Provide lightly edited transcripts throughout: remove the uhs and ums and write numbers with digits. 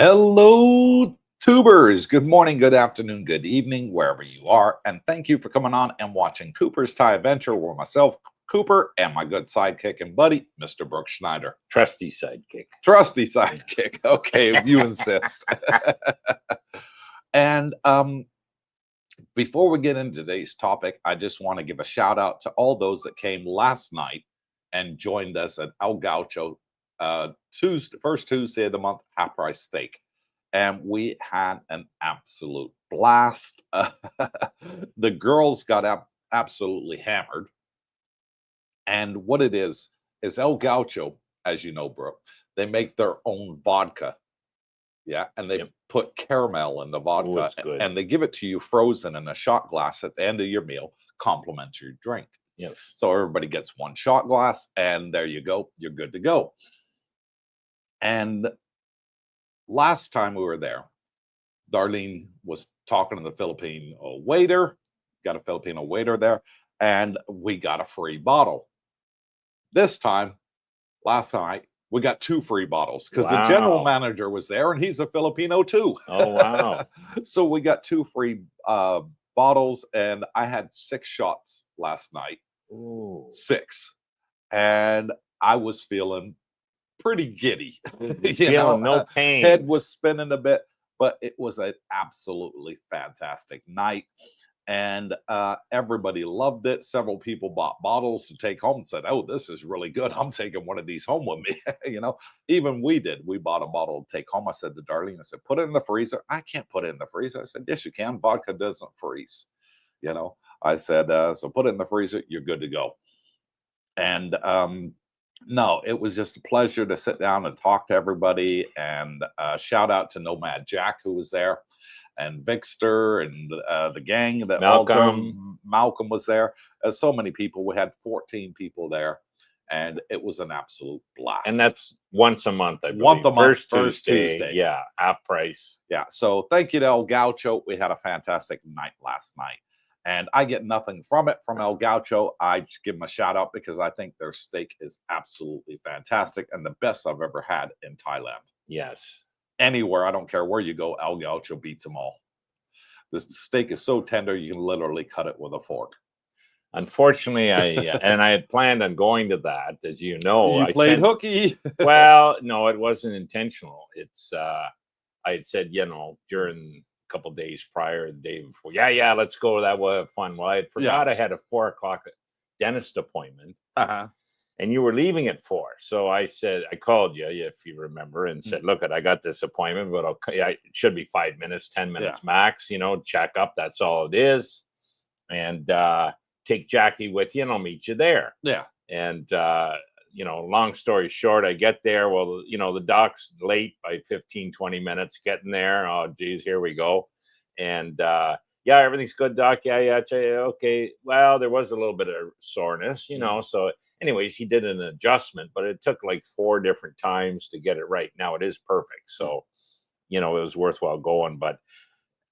Hello, tubers. Good morning, good afternoon, good evening, wherever you are. And thank you for coming on and watching Cooper's Thai Adventure with myself, Cooper, and my good sidekick and buddy, Mr. Brooke Schneider. Trusty sidekick. Trusty sidekick. Okay, if you insist. And before we get into today's topic, I just want to give a shout out to all those that came last night and joined us at El Gaucho first Tuesday of the month, half price steak. And we had an absolute blast. The girls got absolutely hammered. And what it is El Gaucho, as you know, Brooke, they make their own vodka. Yeah. And they put caramel in the vodka. Ooh, and they give it to you frozen in a shot glass at the end of your meal, compliments your drink. Yes. So everybody gets one shot glass, and there you go. You're good to go. And last time we were there, Darlene was talking to the Filipino waiter, got a Filipino waiter there, and we got a free bottle. This time, last night, we got 2 free bottles because the general manager was there and he's a Filipino too. Oh, wow. So we got 2 free bottles, and I had 6 shots last night. Ooh. 6. And I was feeling pretty giddy. Feeling no pain. Head was spinning a bit, but it was an absolutely fantastic night. And everybody loved it. Several people bought bottles to take home and said, "Oh, this is really good. I'm taking one of these home with me." Even we did. We bought a bottle to take home. I said to Darlene, I said, "Put it in the freezer." "I can't put it in the freezer." I said, "Yes, you can. Vodka doesn't freeze." I said, so put it in the freezer. You're good to go. And no, it was just a pleasure to sit down and talk to everybody. And shout out to Nomad Jack, who was there, and Vixter, and the gang that Malcolm was there. So many people. We had 14 people there, and it was an absolute blast. And that's once a month, I believe. Once a month, first Tuesday. Yeah, half price. Yeah. So thank you to El Gaucho. We had a fantastic night last night. And I get nothing from it from El Gaucho. I just give them a shout out because I think their steak is absolutely fantastic and the best I've ever had in Thailand. Yes. Anywhere, I don't care where you go, El Gaucho beats them all. The steak is so tender, you can literally cut it with a fork. Unfortunately, I had planned on going to that, as you know. You played hooky. Well, no, it wasn't intentional. It's I had said, during couple days prior, the day before, let's go, that was fun. Well, I forgot I had a 4:00 dentist appointment, and you were leaving at 4. So I said, I called you, if you remember, and said, "Look, I got this appointment, but it should be 5 minutes, 10 minutes max, check up, that's all it is, and take Jackie with you and I'll meet you there." And long story short, I get there. Well, the doc's late by 15-20 minutes getting there. Oh, geez, here we go. And everything's good, doc. Yeah. Okay. Well, there was a little bit of soreness, So anyways, he did an adjustment, but it took like 4 different times to get it right. Now it is perfect. So, it was worthwhile going, but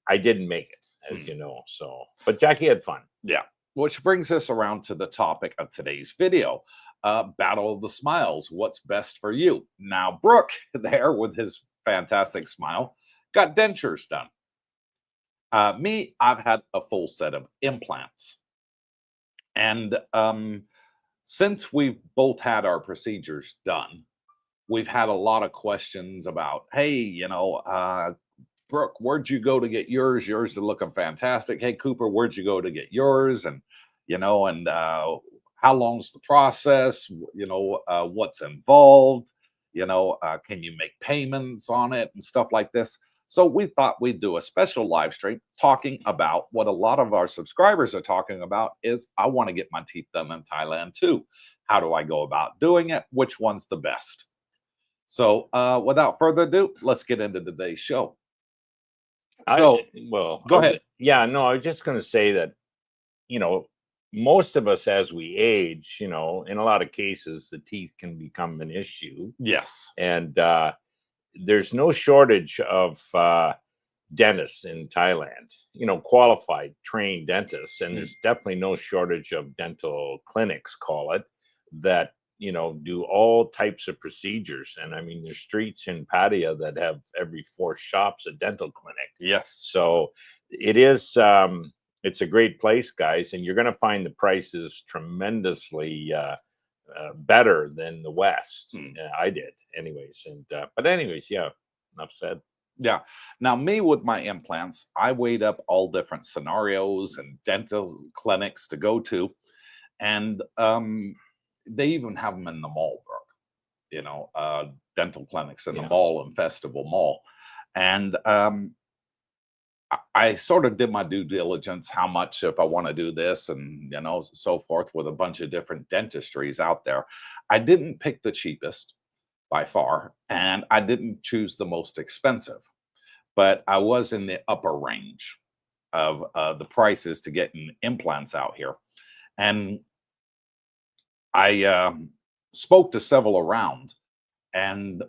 I didn't make it, as you know. So, but Jackie had fun. Yeah. Which brings us around to the topic of today's video. Battle of the Smiles. What's best for you? Now, Brooke there with his fantastic smile got dentures done. Me, I've had a full set of implants. And since we've both had our procedures done, we've had a lot of questions about, hey, Brooke, where'd you go to get yours? Yours are looking fantastic. Hey, Cooper, where'd you go to get yours? And, how long's the process? What's involved? Can you make payments on it and stuff like this? So we thought we'd do a special live stream talking about what a lot of our subscribers are talking about is, I want to get my teeth done in Thailand too. How do I go about doing it? Which one's the best? So without further ado, let's get into today's show. So, go ahead. Yeah, no, I was just going to say that, most of us, as we age, in a lot of cases, the teeth can become an issue. Yes. And there's no shortage of dentists in Thailand, qualified, trained dentists. And there's definitely no shortage of dental clinics, call it, that you know, do all types of procedures. And I mean, there's streets in Pattaya that have every 4 shops a dental clinic. Yes. So it is, it's a great place, guys, and you're going to find the prices tremendously better than the West. I did, anyways. And but anyways, yeah, enough said. Yeah. Now, me with my implants, I weighed up all different scenarios and dental clinics to go to, and they even have them in the mall, Brooke. You know, dental clinics in the mall and Festival Mall, and I sort of did my due diligence, how much if I want to do this and, you know, so forth with a bunch of different dentistries out there. I didn't pick the cheapest by far, and I didn't choose the most expensive, but I was in the upper range of the prices to get implants out here. And I spoke to several around, and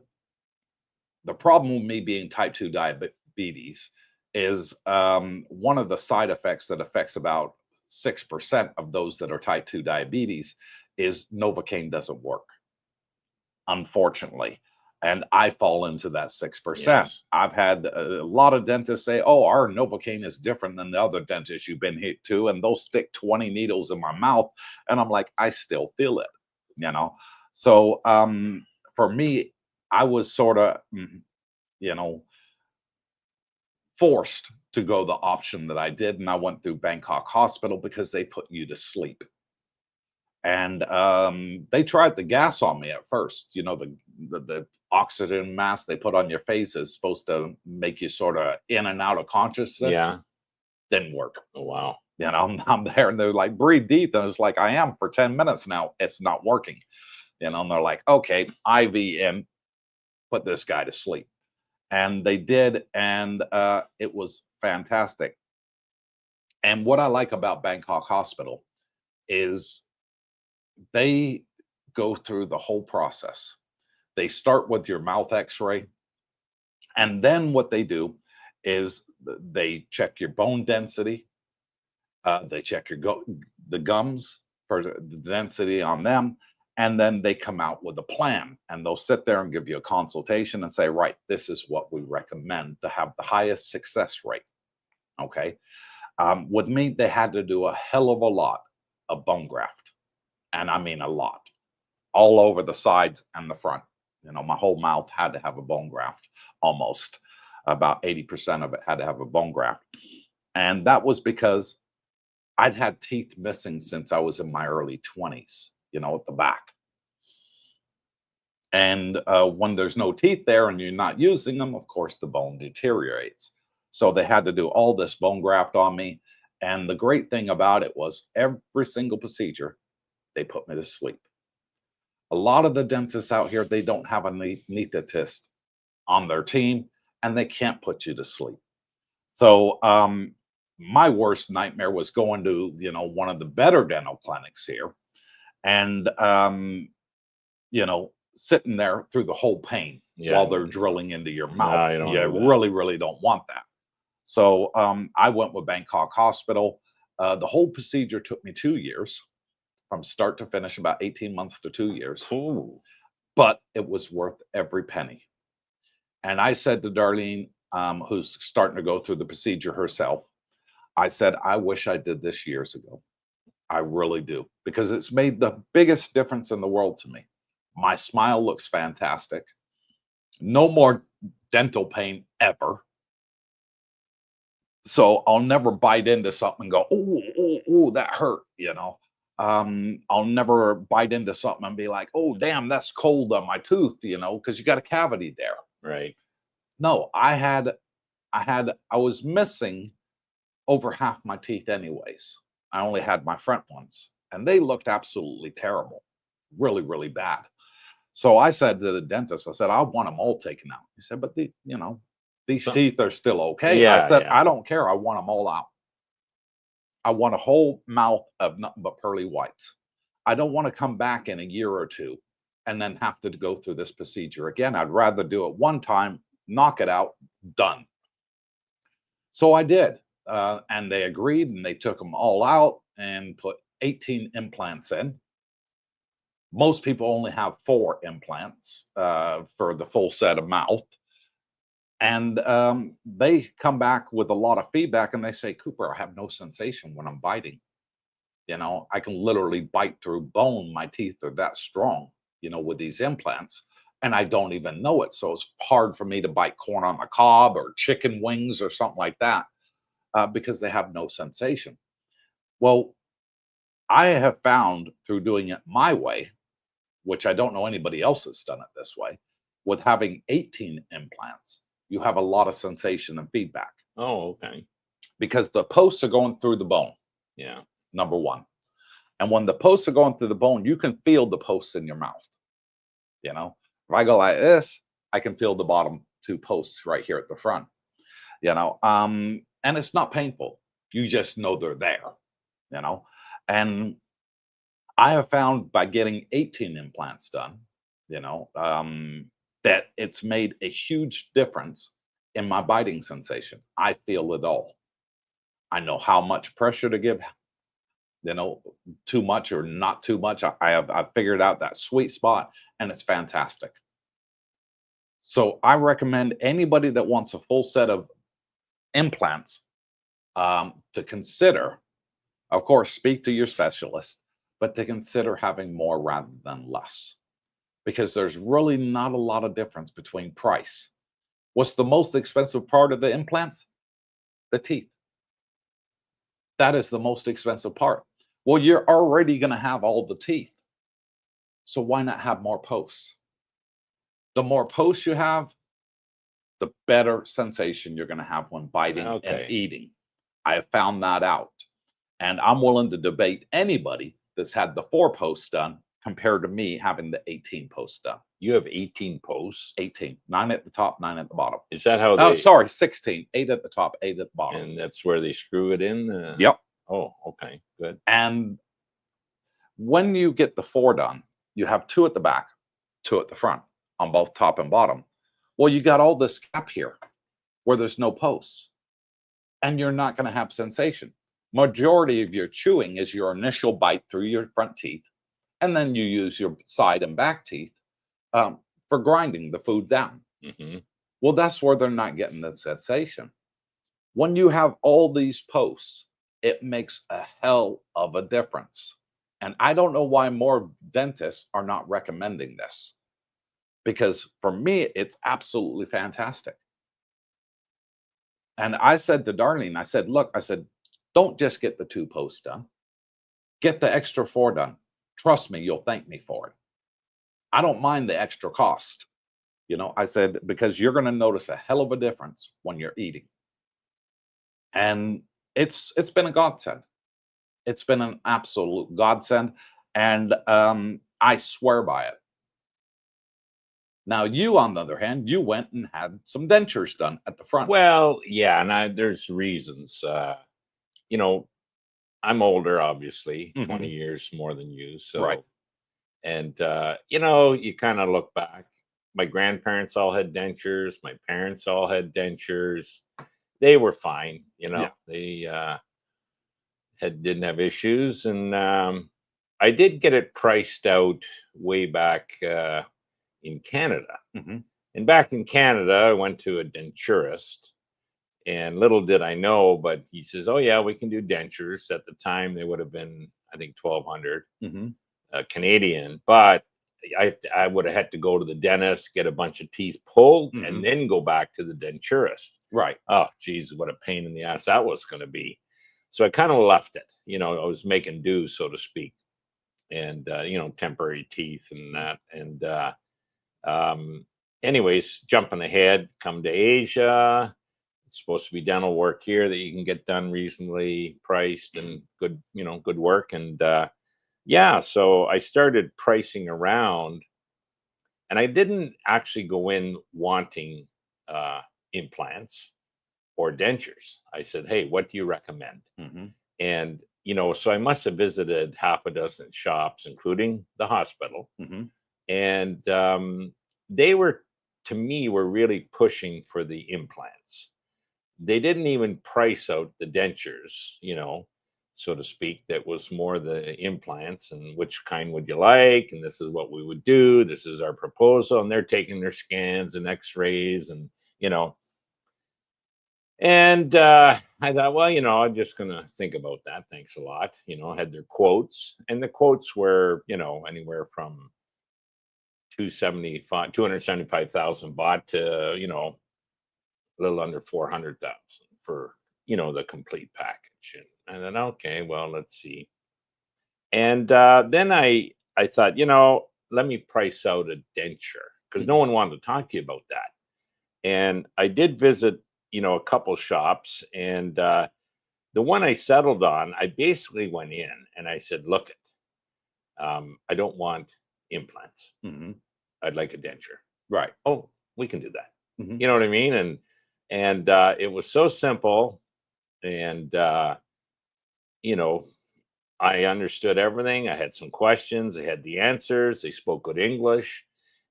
the problem with me being type 2 diabetes is one of the side effects that affects about 6% of those that are type 2 diabetes is Novocaine doesn't work, unfortunately. And I fall into that 6%. Yes. I've had a lot of dentists say, oh, our Novocaine is different than the other dentists you've been hit to. And they'll stick 20 needles in my mouth. And I'm like, I still feel it, you know? So for me, I was sort of, you know, forced to go the option that I did. And I went through Bangkok Hospital because they put you to sleep. And they tried the gas on me at first. You know, the oxygen mask they put on your face is supposed to make you sort of in and out of consciousness. Yeah. Didn't work. Oh, wow. You know, I'm there and they're like, breathe deep. And it's like, I am for 10 minutes now. It's not working. You know, and they're like, okay, IV in, put this guy to sleep. And they did. And it was fantastic. And what I like about Bangkok Hospital is they go through the whole process. They start with your mouth x-ray, and then what they do is they check your bone density, they check your the gums for the density on them, and then they come out with a plan, and they'll sit there and give you a consultation and say, right, this is what we recommend to have the highest success rate. Okay. With me, they had to do a hell of a lot of bone graft, and I mean a lot, all over the sides and the front. You know, my whole mouth had to have a bone graft, almost. About 80% of it had to have a bone graft. And that was because I'd had teeth missing since I was in my early 20s, you know, at the back. And when there's no teeth there and you're not using them, of course, the bone deteriorates. So they had to do all this bone graft on me. And the great thing about it was every single procedure, they put me to sleep. A lot of the dentists out here, they don't have a anesthetist on their team, and they can't put you to sleep. So my worst nightmare was going to, you know, one of the better dental clinics here, and you know, sitting there through the whole pain while they're drilling into your mouth. You really, really don't want that. So I went with Bangkok Hospital. The whole procedure took me 2 years. From start to finish, about 18 months to 2 years. Ooh. But it was worth every penny. And I said to Darlene, who's starting to go through the procedure herself, I said, I wish I did this years ago. I really do, because it's made the biggest difference in the world to me. My smile looks fantastic. No more dental pain ever. So I'll never bite into something and go, oh, that hurt, you know. I'll never bite into something and be like, oh, damn, that's cold on my tooth, you know, because you got a cavity there. Right. No, I was missing over half my teeth anyways. I only had my front ones, and they looked absolutely terrible, really, really bad. So I said to the dentist, I said, I want them all taken out. He said, but these teeth are still okay. Yeah, I said, yeah. I don't care. I want them all out. I want a whole mouth of nothing but pearly whites. I don't want to come back in a year or two and then have to go through this procedure again. I'd rather do it one time, knock it out, done. So I did. And they agreed, and they took them all out and put 18 implants in. Most people only have 4 implants for the full set of mouth. And they come back with a lot of feedback and they say, Cooper, I have no sensation when I'm biting. I can literally bite through bone. My teeth are that strong, with these implants, and I don't even know it. So it's hard for me to bite corn on the cob or chicken wings or something like that because they have no sensation. Well, I have found through doing it my way, which I don't know anybody else that's done it this way, with having 18 implants, you have a lot of sensation and feedback Oh, okay. because the posts are going through the bone, Yeah. number one. And when the posts are going through the bone, you can feel the posts in your mouth. If I go like this, I can feel the bottom 2 posts right here at the front. And it's not painful. You just know they're there. And I have found by getting 18 implants done, that it's made a huge difference in my biting sensation. I feel it all. I know how much pressure to give, too much or not too much. I've figured out that sweet spot, and it's fantastic. So I recommend anybody that wants a full set of implants to consider, of course, speak to your specialist, but to consider having more rather than less, because there's really not a lot of difference between price. What's the most expensive part of the implants? The teeth. That is the most expensive part. Well, you're already going to have all the teeth. So why not have more posts? The more posts you have, the better sensation you're going to have when biting and eating. I have found that out. And I'm willing to debate anybody that's had the 4 posts done compared to me having the 18 posts done. You have 18 posts? 18. 9 at the top, 9 at the bottom. Is that how Oh, sorry, 16. 8 at the top, 8 at the bottom. And that's where they screw it in? Yep. Oh, okay, good. And when you get the 4 done, you have 2 at the back, 2 at the front on both top and bottom. Well, you got all this gap here where there's no posts, and you're not going to have sensation. Majority of your chewing is your initial bite through your front teeth, and then you use your side and back teeth for grinding the food down. Mm-hmm. Well, that's where they're not getting the sensation. When you have all these posts, it makes a hell of a difference. And I don't know why more dentists are not recommending this, because for me, it's absolutely fantastic. And I said to Darlene, I said, look, don't just get the 2 posts done. Get the extra 4 done. Trust me, you'll thank me for it. I don't mind the extra cost. I said, because you're going to notice a hell of a difference when you're eating. And it's been a godsend. It's been an absolute godsend. And I swear by it. Now, you, on the other hand, you went and had some dentures done at the front. Well, yeah, and there's reasons. I'm older, obviously, 20 years more than you. So, right. And, you kind of look back. My grandparents all had dentures. My parents all had dentures. They were fine. Yeah. They didn't have issues. And I did get it priced out way back in Canada. And back in Canada, I went to a denturist. And little did I know, but he says, oh, yeah, we can do dentures. At the time, they would have been, I think, 1,200 Canadian. But I would have had to go to the dentist, get a bunch of teeth pulled, and then go back to the denturist. Right. Oh, geez, what a pain in the ass that was going to be. So I kind of left it. I was making do, so to speak. And, temporary teeth and that. And anyways, jumping ahead, come to Asia. It's supposed to be dental work here that you can get done reasonably priced and good, good work. And so I started pricing around, and I didn't actually go in wanting implants or dentures. I said, hey, what do you recommend? And, so I must have visited half a dozen shops, including the hospital. And they were, to me, were really pushing for the implants. They didn't even price out the dentures, so to speak, that was more the implants and which kind would you like, and this is what we would do. This is our proposal, and they're taking their scans and X-rays, and you know. And I thought, well, I'm just gonna think about that. Thanks a lot. I had their quotes, and the quotes were, anywhere from 275,000 baht to, a little under 400,000 for, the complete package. And then, okay, well, let's see. And then I thought, let me price out a denture, because no one wanted to talk to you about that. And I did visit, a couple shops, and the one I settled on, I basically went in and I said, look, I don't want implants. Mhm. I'd like a denture. Right. Oh, we can do that. Mhm. You know what I mean? And it was so simple, and I understood everything. I had some questions. I had the answers. They spoke good English,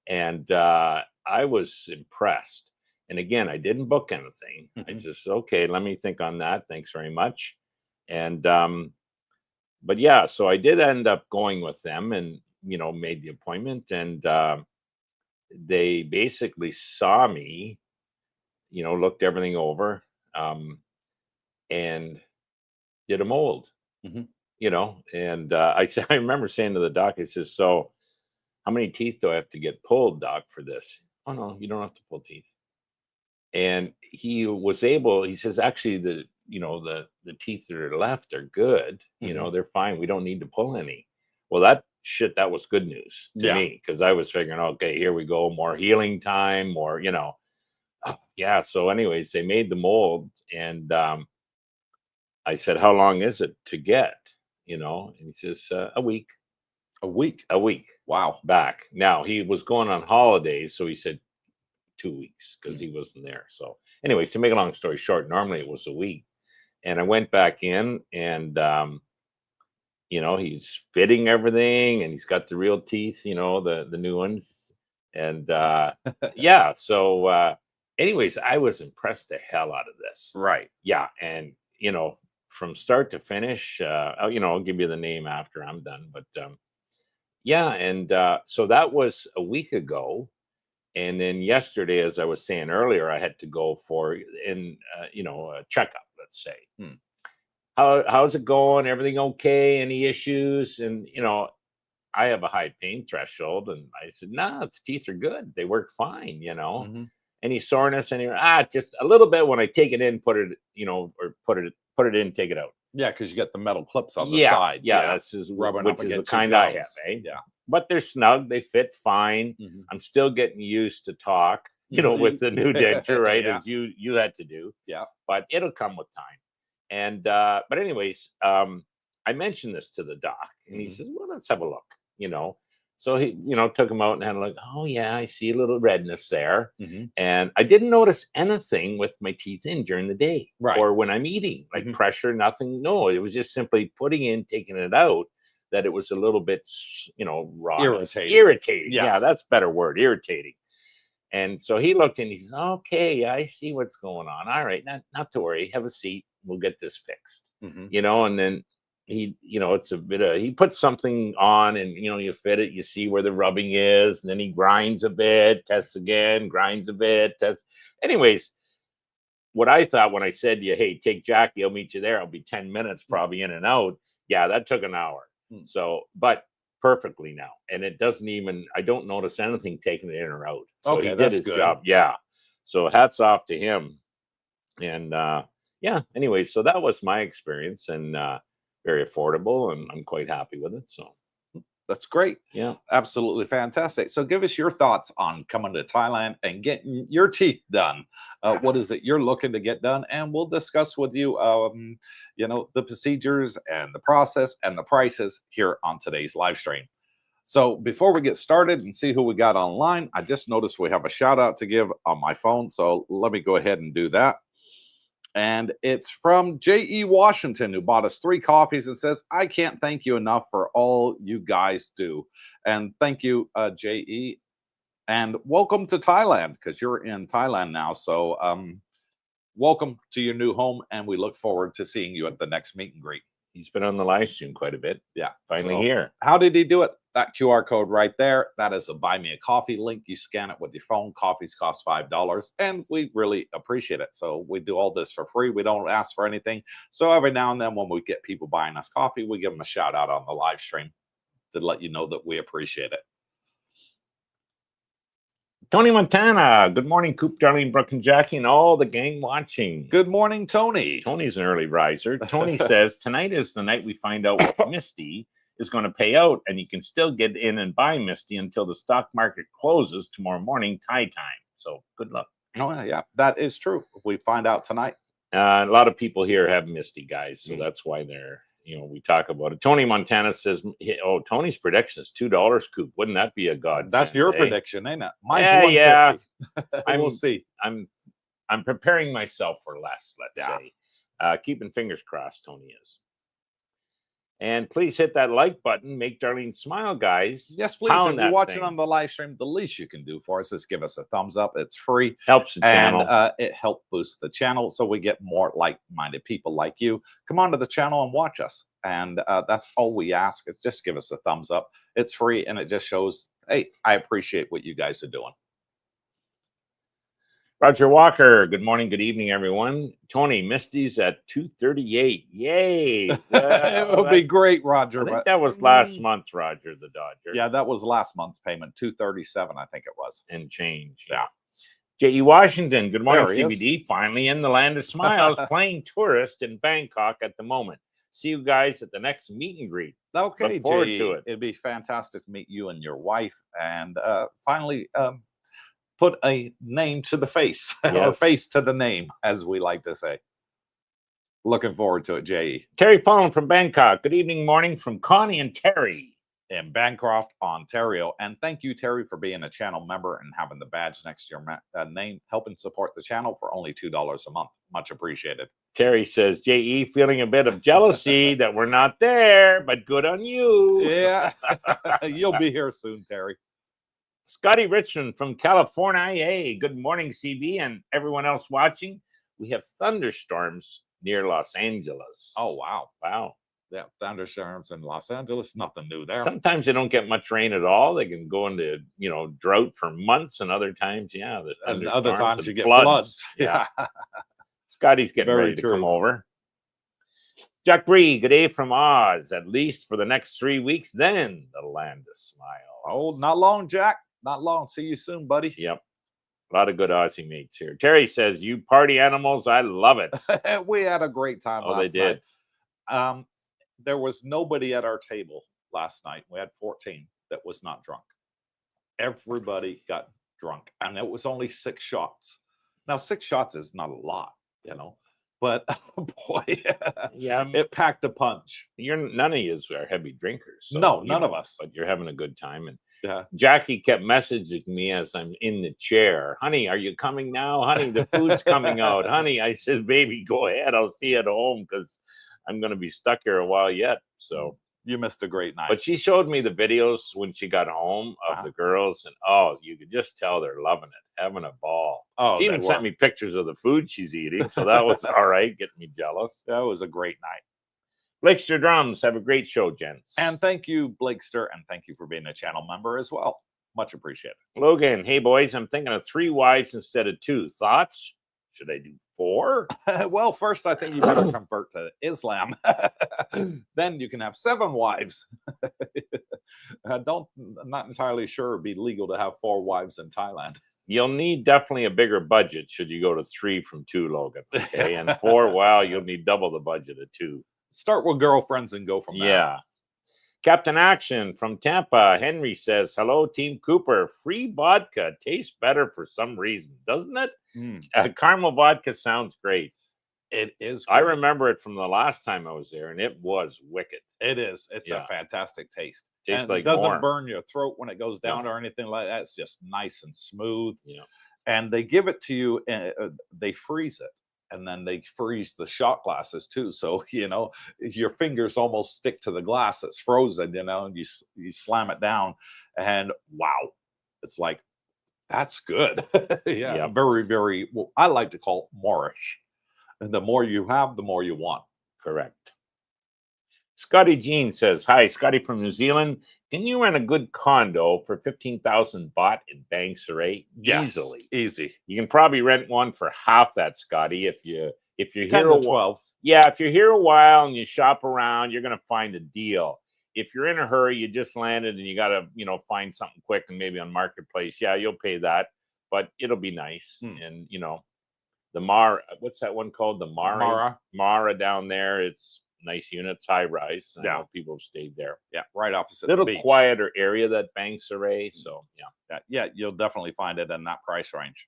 and I was impressed. And again, I didn't book anything. I Mhm. just, okay, let me think on that. Thanks very much. And but yeah, so I did end up going with them, and made the appointment, and they basically saw me, looked everything over, um, and did a mold. Mhm. And I said, I remember saying to the doc, I says, so how many teeth do I have to get pulled, doc, for this? Oh no, you don't have to pull teeth. And he was able, he says, actually, the teeth that are left are good. Mhm. They're fine. We don't need to pull any. Well, that was good news to Yeah. me, because I was figuring, okay, here we go, more healing time, more, yeah. So, anyways, they made the mold, and I said, how long is it to get? And he says, a week, A week. a week Wow. back. Now he was going on holidays, so he said 2 weeks because he wasn't there. So, anyways, to make a long story short, normally it was a week. And I went back in, and he's fitting everything, and he's got the real teeth, the new ones. And yeah, so anyways, I was impressed the hell out of this. Right. Yeah, and from start to finish, I'll give you the name after I'm done. But yeah, and so that was a week ago. And then yesterday, as I was saying earlier, I had to go for a checkup, let's say. Hmm. How's it going? Everything okay? Any issues? And I have a high pain threshold, and I said, nah, the teeth are good. They work fine. Mhm. Any soreness? Just a little bit when I take it in, put it, or put it in, take it out. Yeah, because you get the metal clips on the Yeah, side. yeah, Yeah. that's just Rubbing up which is the against your kind I have, gums. eh? Yeah. But they're snug, they fit fine. Mhm. I'm still getting used to talk, with the new denture, right? Yeah. As you had to do, Yeah. but it'll come with time. And but anyways, I mentioned this to the doc, and he Mhm. says, "Well, let's have a look." So he, took him out and had a look. Oh yeah, I see a little redness there, Mhm. and I didn't notice anything with my teeth in during the day Right. or when I'm eating, like Mhm. pressure, nothing. No, it was just simply putting in, taking it out, that it was a little bit, rawness, Irritating. irritating. Yeah. Yeah, that's a better word, irritating. And so he looked and he says, "Okay, I see what's going on. All right, not to worry. Have a seat. We'll get this fixed." Mhm. And then he, it's a bit of, he puts something on, and you fit it, you see where the rubbing is, and then he grinds a bit, tests again, grinds a bit, tests. Anyways, what I thought when I said to you, "Hey, take Jackie, I'll meet you there. I'll be 10 minutes probably in and out." Yeah, that took an hour. Mm. So, but perfectly now. And it doesn't even, I don't notice anything taking it in or out. So Okay, he did that's his good. job. Yeah. So hats off to him. And yeah, anyway, so that was my experience, and very affordable, and I'm quite happy with it. So That's great. yeah. Absolutely fantastic. So give us your thoughts on coming to Thailand and getting your teeth done. What is it you're looking to get done? And we'll discuss with you, the procedures and the process and the prices here on today's live stream. So before we get started and see who we got online, I just noticed we have a shout out to give on my phone. So let me go ahead and do that. And it's from J.E. Washington, who bought us 3 coffees and says, I can't thank you enough for all you guys do. And thank you, J.E. And welcome to Thailand, because you're in Thailand now. So welcome to your new home. And we look forward to seeing you at the next meet and greet. He's been on the live stream quite a bit. Yeah. Finally So, here. how did he do it? That QR code right there, that is a buy me a coffee link. You scan it with your phone. Coffees cost $5, and we really appreciate it. So we do all this for free. We don't ask for anything. So every now and then when we get people buying us coffee, we give them a shout out on the live stream to let you know that we appreciate it. Tony Montana. Good morning, Coop, Darlene, Brooke, and Jackie, and all the gang watching. Good morning, Tony. Tony's an early riser. Tony says, tonight is the night we find out what Misty is going to pay out, and you can still get in and buy Misty until the stock market closes tomorrow morning, Thai time. So good luck. Oh, yeah, that is true. We find out tonight. A lot of people here have Misty, guys, so that's why they're, we talk about it. Tony Montana says, oh, Tony's prediction is $2, Coop. Wouldn't that be a god? That's your prediction, ain't it? Mine's yeah. We'll see. I'm preparing myself for less, let's say. Keeping fingers crossed, Tony is. And please hit that like button. Make Darlene smile, guys. Yes, please. If you're watching on the live stream, the least you can do for us is give us a thumbs up. It's free. Helps the channel. And it helps boost the channel so we get more like-minded people like you. Come onto the channel and watch us. And that's all we ask is just give us a thumbs up. It's free, and it just shows, hey, I appreciate what you guys are doing. Roger Walker, good morning, good evening, everyone. Tony, Misty's at 238. Yay. It would be great, Roger. I think that was last month, Roger, the Dodger. Yeah, that was last month's payment, 237, I think it was. And change. Yeah. J.E. Washington, good morning, CBD. Finally in the land of smiles, playing tourist in Bangkok at the moment. See you guys at the next meet and greet. Okay, look forward J.E. to it. It'd be fantastic to meet you and your wife. And finally, put a name to the face, or face to the name, as we like to say. Looking forward to it, J.E. Terry Pone from Bangkok. Good evening, morning from Connie and Terry in Bancroft, Ontario. And thank you, Terry, for being a channel member and having the badge next to your name, helping support the channel for only $2 a month. Much appreciated. Terry says, J.E. feeling a bit of jealousy that we're not there, but good on you. Yeah, you'll be here soon, Terry. Scotty Richmond from California. Hey, good morning, CB, and everyone else watching. We have thunderstorms near Los Angeles. Oh, wow. Wow. Yeah, thunderstorms in Los Angeles. Nothing new there. Sometimes they don't get much rain at all. They can go into, drought for months, and other times, there's thunderstorms. And other times you get floods. Yeah. Scotty's getting ready to come over. Jack Bree, good day from Oz, at least for the next 3 weeks, then the land of smiles. Oh, not long, Jack. Not long. See you soon, buddy. Yep. A lot of good Aussie mates here. Terry says, you party animals, I love it. We had a great time last they did. night. There was nobody at our table last night. We had 14 that was not drunk. Everybody got drunk, and it was only 6 shots. Now, 6 shots is not a lot, but boy, it packed a punch. None of you are heavy drinkers. So, no, none of us. But you're having a good time. And Jackie kept messaging me as I'm in the chair. Honey, are you coming now? Honey, the food's coming out. Honey, I said, baby, go ahead. I'll see you at home because I'm going to be stuck here a while yet. So you missed a great night. But she showed me the videos when she got home of the girls, and you could just tell they're loving it, having a ball. She even sent me pictures of the food she's eating, so that was all right, getting me jealous. That was a great night. Blakester Drums, have a great show, gents. And thank you, Blakester, and thank you for being a channel member as well. Much appreciated. Logan, hey boys, I'm thinking of 3 wives instead of 2. Thoughts? Should I do 4? Well, first, I think you better convert to Islam. Then you can have 7 wives. I'm not entirely sure it'd be legal to have 4 wives in Thailand. You'll need definitely a bigger budget should you go to 3 from 2, Logan. Okay, and 4, wow, you'll need double the budget of 2. Start with girlfriends and go from there. Yeah. Captain Action from Tampa. Henry says, hello, Team Cooper. Free vodka tastes better for some reason, doesn't it? Caramel vodka sounds great. It is great. I remember it from the last time I was there, and it was wicked. It is. It's a fantastic taste. Tastes like it doesn't more. burn your throat when it goes down or anything like that. It's just nice and smooth. Yeah. And they give it to you, and they freeze it. And then they freeze the shot glasses too. So, your fingers almost stick to the glass. It's frozen, and you slam it down, and wow, it's like, that's good. Very, very, well, I like to call it Moorish. And the more you have, the more you want. Correct. Scotty Jean says, "Hi, Scotty from New Zealand. Can you rent a good condo for 15,000 baht in Bang Saray? Yes, Easily. easy. You can probably rent one for half that, Scotty. If you're 10 here to a while. 12. Yeah, if you're here a while and you shop around, you're gonna find a deal. If you're in a hurry, you just landed and you gotta, find something quick and maybe on Marketplace, yeah, you'll pay that, but it'll be nice. And the what's that one called? The Mara down there. It's nice units, high rise. I know people have stayed there. Yeah, right opposite Little the beach. quieter area, that Bang Saray. So yeah, you'll definitely find it in that price range.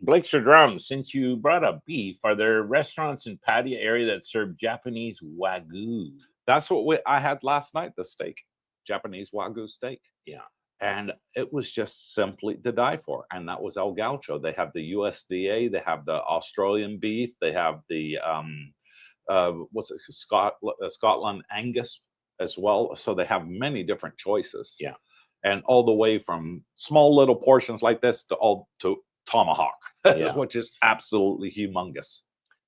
Blake's or Drums, since you brought up beef, are there restaurants in Pattaya area that serve Japanese Wagyu? That's what I had last night, the steak, Japanese Wagyu steak. Yeah. And it was just simply to die for. And that was El Gaucho. They have the USDA, they have the Australian beef, they have the Scotland Angus as well. So they have many different choices. Yeah. And all the way from small little portions like this to tomahawk, which is absolutely humongous.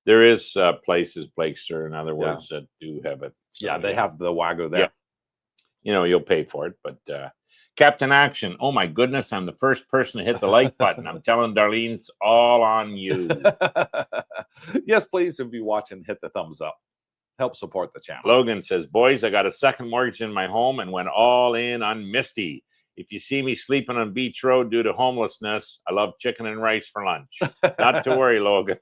There is places, Blakester, in other words, that do have it. So, they have the Wagyu there. Yeah. You'll pay for it, but Captain Action, oh my goodness, I'm the first person to hit the like button. I'm telling Darlene, it's all on you. Yes, please, if you're watching, hit the thumbs up. Help support the channel. Logan says, boys, I got a second mortgage in my home and went all in on Misty. If you see me sleeping on Beach Road due to homelessness, I love chicken and rice for lunch. Not to worry, Logan.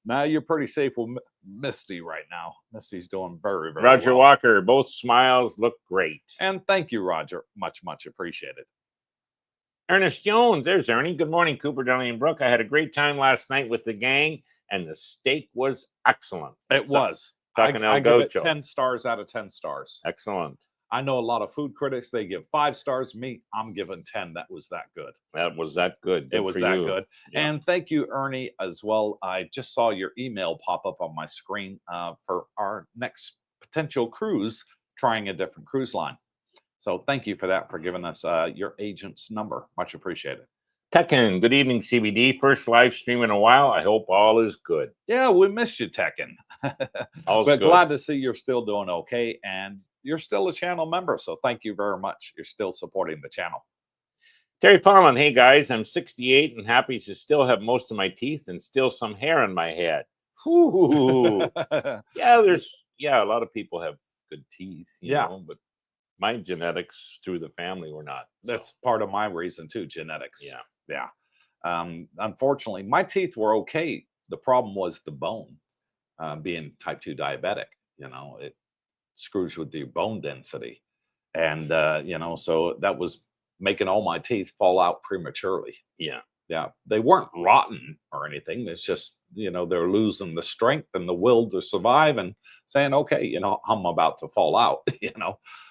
Now you're pretty safe with Misty right now. Misty's doing very, very Roger well. Walker, both smiles look great. And thank you, Roger. Much, much appreciated. Ernest Jones, there's Ernie. Good morning, Cooper, Darlene, and Brooke. I had a great time last night with the gang, and the steak was excellent. It was. I give it 10 stars out of 10 stars. Excellent. I know a lot of food critics, they give 5 stars. Me, I'm giving 10. That was that good. That was that good. It was that good. Yeah. And thank you, Ernie, as well. I just saw your email pop up on my screen for our next potential cruise, trying a different cruise line. So thank you for that, for giving us your agent's number. Much appreciated. Tekken, good evening, CBD. First live stream in a while. I hope all is good. Yeah, we missed you, Tekken. All's but good. Glad to see you're still doing okay. And you're still a channel member, so thank you very much. You're still supporting the channel. Terry Pollan, hey guys, I'm 68 and happy to still have most of my teeth and still some hair on my head. Ooh. Yeah, a lot of people have good teeth, you know, but my genetics through the family were not. That's part of my reason too, genetics. Yeah. Unfortunately, my teeth were okay. The problem was the bone. Being type 2 diabetic, it screws with your bone density, and so that was making all my teeth fall out prematurely. They weren't rotten or anything. It's just they're losing the strength and the will to survive and saying, okay, I'm about to fall out.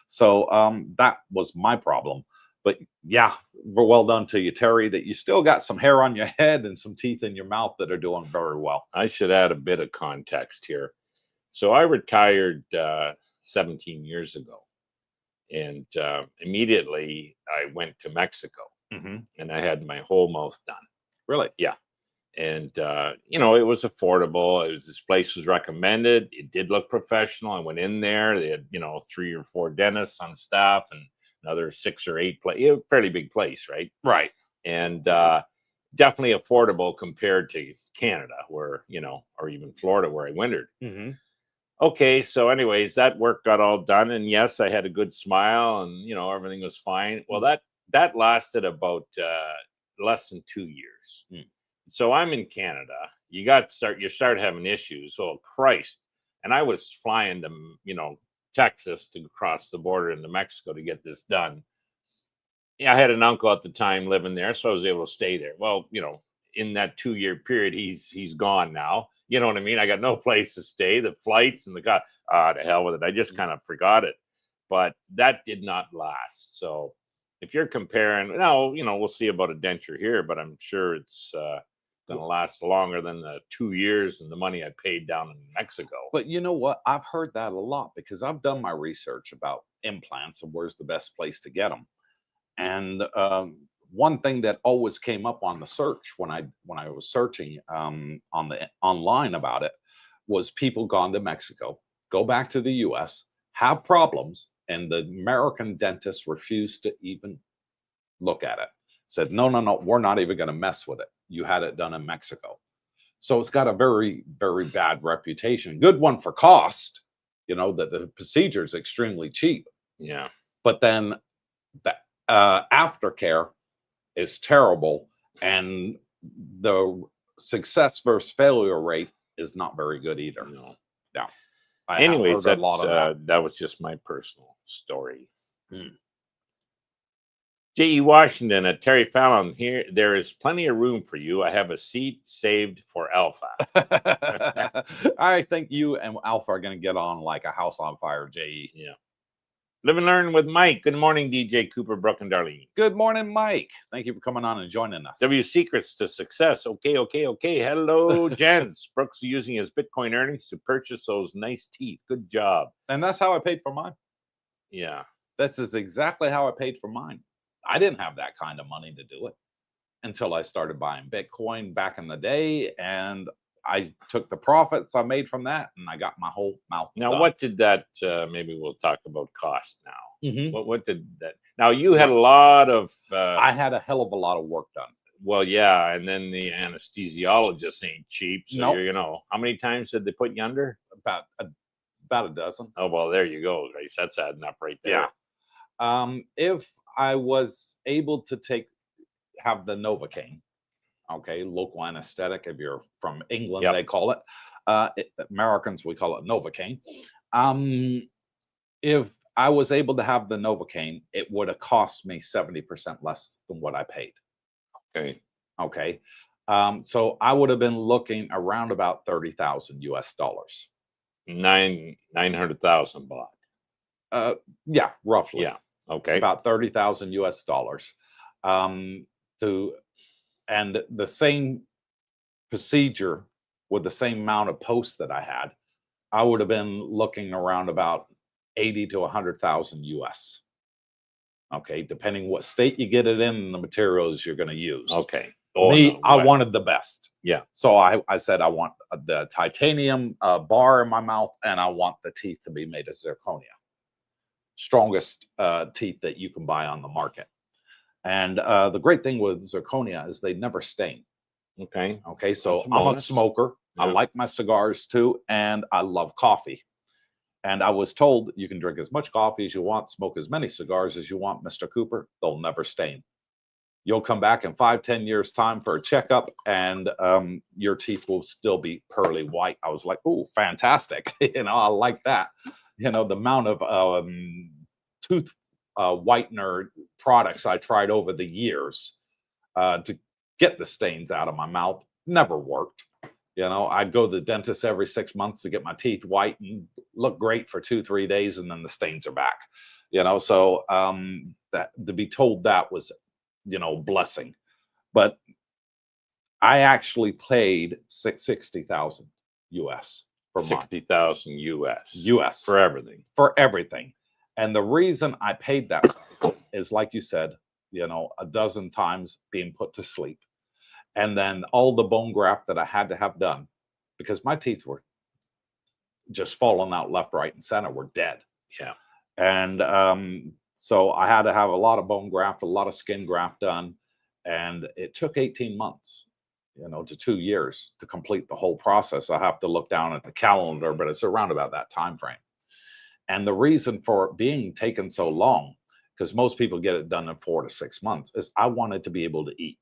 So that was my problem. But yeah, well done to you, Terry, that you still got some hair on your head and some teeth in your mouth that are doing very well. I should add a bit of context here. So I retired 17 years ago, and immediately I went to Mexico, and I had my whole mouth done. Really? Yeah. And, it was affordable. This place was recommended. It did look professional. I went in there. They had, 3 or 4 dentists on staff and another 6 or 8 fairly big place, right? Right. And definitely affordable compared to Canada, where, or even Florida, where I wintered. Okay, so anyways, that work got all done, and yes, I had a good smile, and everything was fine. Well, that lasted about less than 2 years. So I'm in Canada. You start having issues. Oh Christ! And I was flying to Texas to cross the border into Mexico to get this done. Yeah, I had an uncle at the time living there, so I was able to stay there. Well, in that 2-year period, he's gone now. You know what I mean? I got no place to stay. The flights and to hell with it. I just kind of forgot it. But that did not last. So if you're comparing, now, we'll see about a denture here, but I'm sure it's going to last longer than the 2 years and the money I paid down in Mexico. But you know what? I've heard that a lot because I've done my research about implants and where's the best place to get them. And one thing that always came up on the search when I was searching online about it was people gone to Mexico, go back to the U.S., have problems, and the American dentists refused to even look at it. Said, no, no, no, we're not even going to mess with it. You had it done in Mexico. So it's got a very, very bad reputation. Good one for cost, you know, that the procedure is extremely cheap. Yeah. But then the aftercare is terrible, and the success versus failure rate is not very good either. No. Yeah. I have Anyways, heard a lot of that. that was just my personal story. Hmm. J.E. Washington at Terry Fallon here. There is plenty of room for you. I have a seat saved for Alpha. I think you and Alpha are going to get on like a house on fire, J.E. Yeah. Live and learn with Mike. Good morning, DJ Cooper, Brooke, and Darlene. Good morning, Mike. Thank you for coming on and joining us. W secrets to success. Okay. Hello, gents. Brooks using his Bitcoin earnings to purchase those nice teeth. Good job. And that's how I paid for mine. Yeah. This is exactly how I paid for mine. I didn't have that kind of money to do it until I started buying Bitcoin back in the day, and I took the profits I made from that, and I got my whole mouth Now, done. what did that? Maybe we'll talk about cost now. Mhm. What did that? Now you had a lot of. I had a hell of a lot of work done. Well, yeah, and then the anesthesiologist ain't cheap. So Nope. you know, how many times did they put you under? About a dozen. Oh well, there you go, guys. That's adding up right there. Yeah. If I was able to have the Novocaine, okay, local anesthetic. If you're from England, Yep. they call it. Americans, we call it Novocaine. If I was able to have the Novocaine, it would have cost me 70% less than what I paid. Okay. Okay. So I would have been looking around about 30,000 US dollars. 900,000 baht. Yeah, roughly. Yeah. Okay. About 30,000 US dollars. And the same procedure with the same amount of posts that I had, I would have been looking around about 80 to 100,000 US. Okay, depending what state you get it in and the materials you're going to use. Okay. I wanted the best. Yeah. So I said I want the titanium bar in my mouth, and I want the teeth to be made of zirconia. Strongest teeth that you can buy on the market. And the great thing with zirconia is they never stain. Okay. Okay, so I'm a smoker. Yeah. I like my cigars too, and I love coffee. And I was told you can drink as much coffee as you want, smoke as many cigars as you want, Mr. Cooper. They'll never stain. You'll come back in 5-10 years' time for a checkup, and your teeth will still be pearly white. I was like, oh, fantastic. I like that. The amount of tooth whitener products I tried over the years to get the stains out of my mouth never worked. I'd go to the dentist every 6 months to get my teeth white and look great for 2-3 days, and then the stains are back. So that to be told that was blessing. But I actually paid 60,000 US for 60,000 US for everything. And the reason I paid that is, like you said, a dozen times being put to sleep, and then all the bone graft that I had to have done, because my teeth were just falling out left, right, and center, were dead. Yeah. And so I had to have a lot of bone graft, a lot of skin graft done, and it took 18 months, to 2 years to complete the whole process. I have to look down at the calendar, but it's around about that time frame. And the reason for it being taken so long, because most people get it done in 4 to 6 months, is I wanted to be able to eat.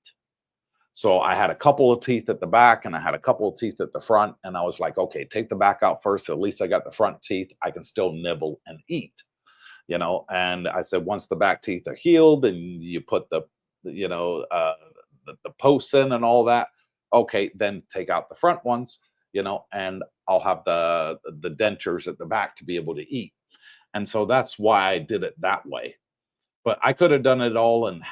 So I had a couple of teeth at the back and I had a couple of teeth at the front. And I was like, okay, take the back out first. At least I got the front teeth. I can still nibble and eat, And I said, once the back teeth are healed and you put the posts in and all that, okay, then take out the front ones, and I'll have the dentures at the back to be able to eat. And so that's why I did it that way. But I could have done it all in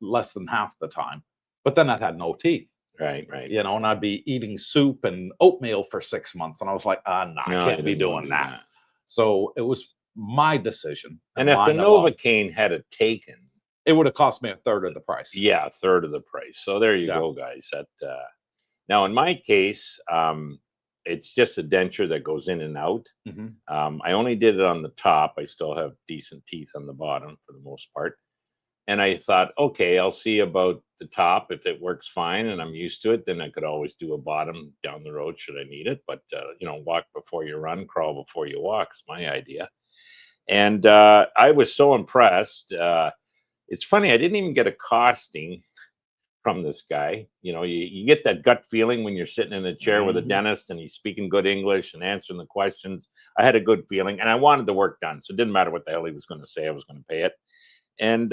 less than half the time. But then I had no teeth. Right. And I'd be eating soup and oatmeal for 6 months. And I was like, no, I can't be doing that. So it was my decision. And if the Novocaine had it taken, it would have cost me a third of the price. Yeah, a third of the price. So there you go, guys. That now in my case, it's just a denture that goes in and out. Mhm. I only did it on the top. I still have decent teeth on the bottom for the most part. And I thought, okay, I'll see about the top. If it works fine and I'm used to it, then I could always do a bottom down the road should I need it. But, walk before you run, crawl before you walk is my idea. And I was so impressed. It's funny, I didn't even get a costing from this guy. You get that gut feeling when you're sitting in a chair with a Mhm. dentist and he's speaking good English and answering the questions. I had a good feeling and I wanted the work done. So it didn't matter what the hell he was going to say, I was going to pay it. And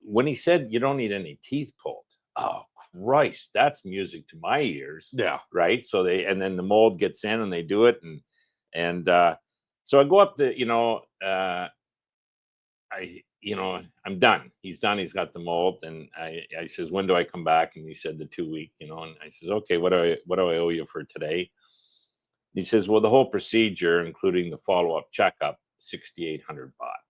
when he said you don't need any teeth pulled, oh Christ, that's music to my ears. Yeah. Right. So and then the mold gets in and they do it. And so I go up to, I'm done. He's done. He's got the mold. And I says, when do I come back? And he said the 2 week, and I says, okay, what do I owe you for today? He says, well, the whole procedure, including the follow-up checkup, 6,800 baht.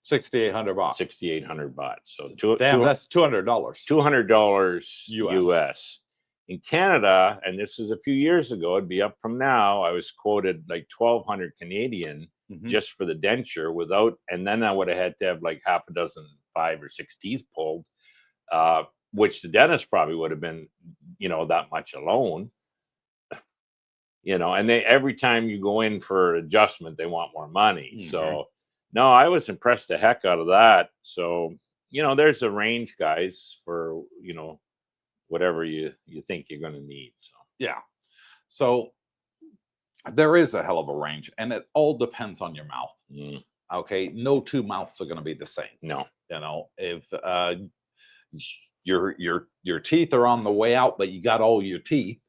6,800 baht. 6,800 baht. So that's $200. $200 US. In Canada, and this is a few years ago, it'd be up from now. I was quoted like 1,200 Canadian just for the denture without, and then I would have had to have like half a dozen, 5 or 6 teeth pulled, which the dentist probably would have been, that much alone. And every time you go in for adjustment, they want more money. So no, I was impressed the heck out of that. So, there's a range, guys, for, whatever you think you're going to need. So, yeah. So there is a hell of a range, and it all depends on your mouth. Okay. No two mouths are going to be the same. No. If your teeth are on the way out, but you got all your teeth,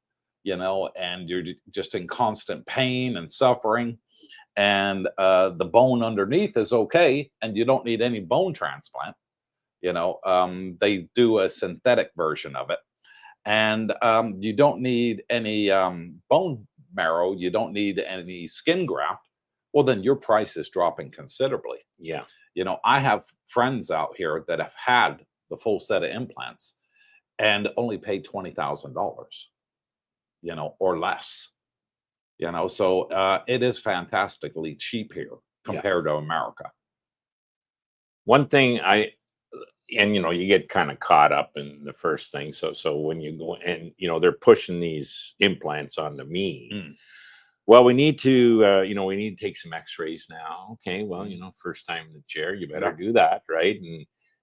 and you're just in constant pain and suffering, and the bone underneath is okay, and you don't need any bone transplant. They do a synthetic version of it, and you don't need any bone marrow. You don't need any skin graft. Well, then your price is dropping considerably. Yeah. I have friends out here that have had the full set of implants and only paid $20,000, or less. So it is fantastically cheap here compared to America. One thing you get kind of caught up in the first thing. So when you go and, they're pushing these implants onto me. Well, we need to, we need to take some x-rays now. Okay. Well, first time in the chair, you better do that. Right.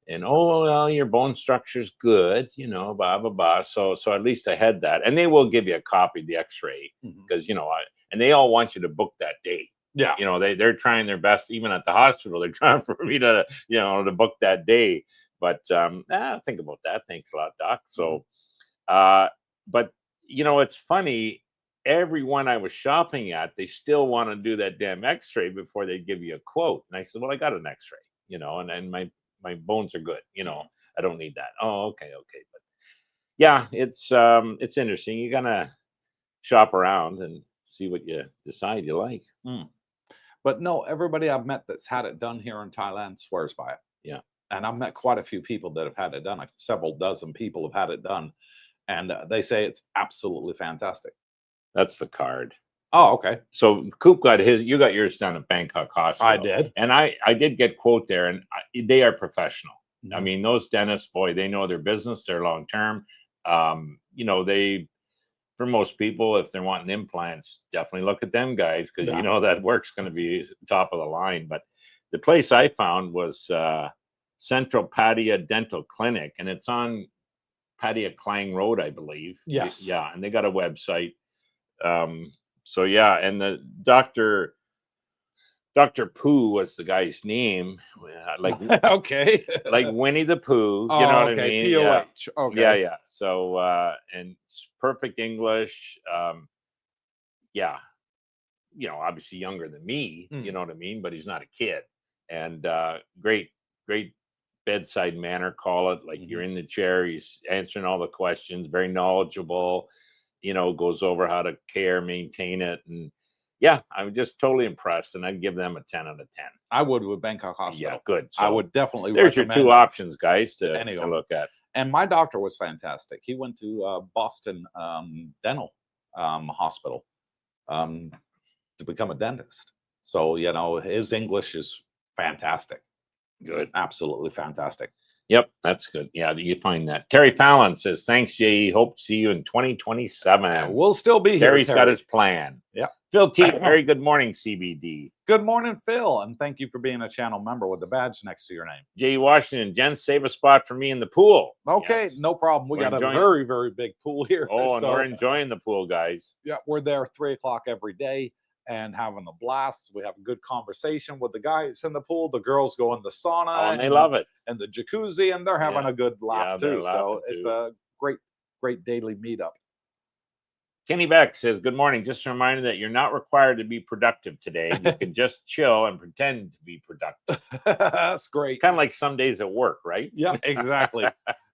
And oh, well, your bone structure's good, blah, blah, blah. So at least I had that. And they will give you a copy of the x-ray because, and they all want you to book that day. Yeah. They're trying their best, even at the hospital, they're trying for me to, to book that day. But think about that. Thanks a lot, Doc. So, but it's funny. Everyone I was shopping at, they still want to do that damn x-ray before they give you a quote. And I said, well, I got an x-ray, and my bones are good. I don't need that. Oh, okay. But yeah, it's interesting. You're gonna shop around and see what you decide you like. But no, everybody I've met that's had it done here in Thailand swears by it. Yeah. And I've met quite a few people that have had it done. Like several dozen people have had it done. And they say it's absolutely fantastic. That's the card. Oh, okay. So Coop got you got yours done at Bangkok Hospital. I did. And I did get quote there, and they are professional. I mean, those dentists, boy, they know their business. They're long term. They, for most people, if they're wanting implants, definitely look at them guys because that work's going to be top of the line. But the place I found was Central Pattaya Dental Clinic, and it's on Pattaya Klang Road, I believe. Yes. Yeah, and they got a website. So yeah, and the Dr. Pooh was the guy's name, like okay, like Winnie the Pooh. You know what I mean? P-O-H. Yeah. Okay. Yeah. So and perfect English. Obviously younger than me. You know what I mean? But he's not a kid. And great bedside manner. Call it like you're in the chair. He's answering all the questions. Very knowledgeable. Goes over how to maintain it. And yeah, I'm just totally impressed. And I'd give them a 10 out of 10. I would with Bangkok Hospital. Yeah, good. So I would definitely there's your two options, guys, to look at. And my doctor was fantastic. He went to Boston Dental hospital to become a dentist. So, you know, his English is fantastic. Good. Absolutely fantastic. Yep, that's good. Yeah, you find that. Terry Fallon says, thanks, Jay. Hope to see you in 2027. And we'll still be here. Terry's got his plan. Yeah. Phil T, very good morning, CBD. Good morning, Phil. And thank you for being a channel member with the badge next to your name. Jay Washington, Jen, save a spot for me in the pool. Okay, Yes. no problem. We got a very, very big pool here. Oh, and we're enjoying the pool, guys. Yeah, we're there 3 o'clock every day and having a blast. We have a good conversation with the guys in the pool. The girls go in the sauna. Oh, and they love it. And the jacuzzi, and they're having a good laugh too. So it's a great daily meetup. Kenny Beck says, good morning. Just a reminder that you're not required to be productive today. You can just chill and pretend to be productive. That's great. Kind of like some days at work, right? Yeah, exactly.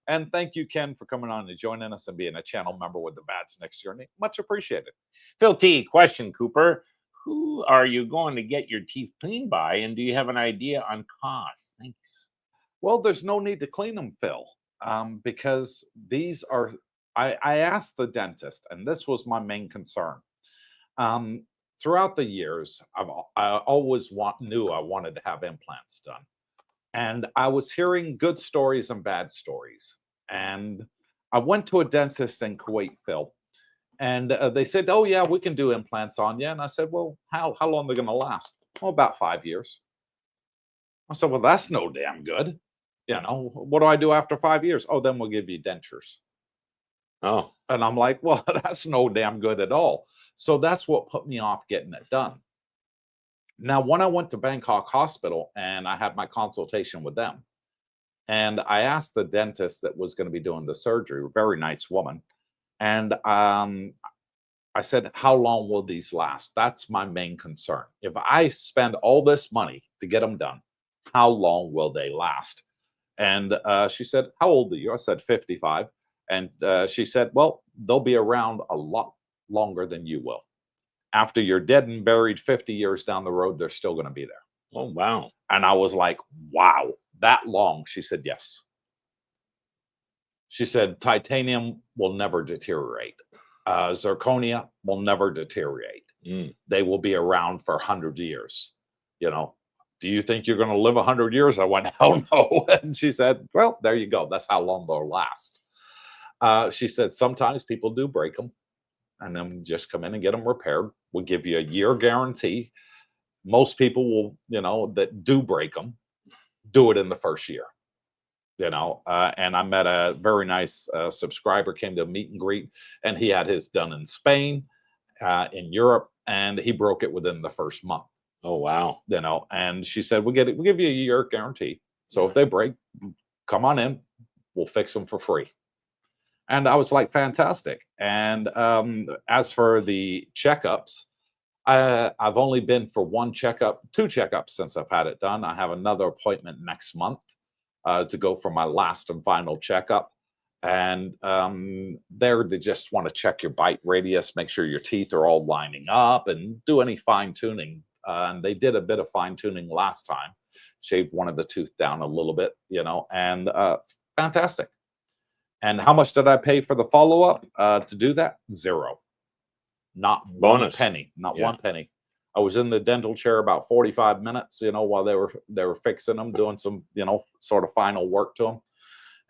And thank you, Ken, for coming on and joining us and being a channel member with the badge next to your name. Much appreciated. Phil T, question, Cooper. Who are you going to get your teeth cleaned by? And do you have an idea on cost? Thanks. Well, there's no need to clean them, Phil, because these are... I asked the dentist, and this was my main concern. Throughout the years, I always knew I wanted to have implants done. And I was hearing good stories and bad stories. And I went to a dentist in Kuwait, Phil, and they said, oh, yeah, we can do implants on you. And I said, well, how long are they going to last? Well, about 5 years. I said, well, that's no damn good. You know, what do I do after 5 years? Oh, then we'll give you dentures. Oh, and I'm like, well, that's no damn good at all. So that's what put me off getting it done. Now, when I went to Bangkok Hospital and I had my consultation with them, and I asked the dentist that was going to be doing the surgery, a very nice woman, and I said, how long will these last? That's my main concern. If I spend all this money to get them done, how long will they last? And she said, how old are you? I said, 55. And she said, well, they'll be around a lot longer than you will. After you're dead and buried 50 years down the road, they're still going to be there. Oh, wow. And I was like, wow, that long? She said, yes. She said, titanium will never deteriorate. Zirconia will never deteriorate. They will be around for 100 years. You know, do you think you're going to live 100 years? I went, hell no. And she said, well, there you go. That's how long they'll last. She said, sometimes people do break them and then just come in and get them repaired. We'll give you a year guarantee. Most people will, you know, that do break them, do it in the first year, you know. And I met a very nice subscriber, came to a meet and greet, and he had his done in Spain, in Europe, and he broke it within the first month. Oh, wow. You know, and she said, we'll give you a year guarantee. So if they break, come on in, we'll fix them for free. And I was like, fantastic. And as for the checkups, I've only been for one checkup, 2 checkups since I've had it done. I have another appointment next month to go for my last and final checkup. And there they just want to check your bite radius, make sure your teeth are all lining up and do any fine tuning. And they did a bit of fine tuning last time, shaved one of the tooth down a little bit, you know, and fantastic. And how much did I pay for the follow-up to do that? 0. Not one penny. Not one penny. I was in the dental chair about 45 minutes, you know, while they were fixing them, doing some, you know, sort of final work to them.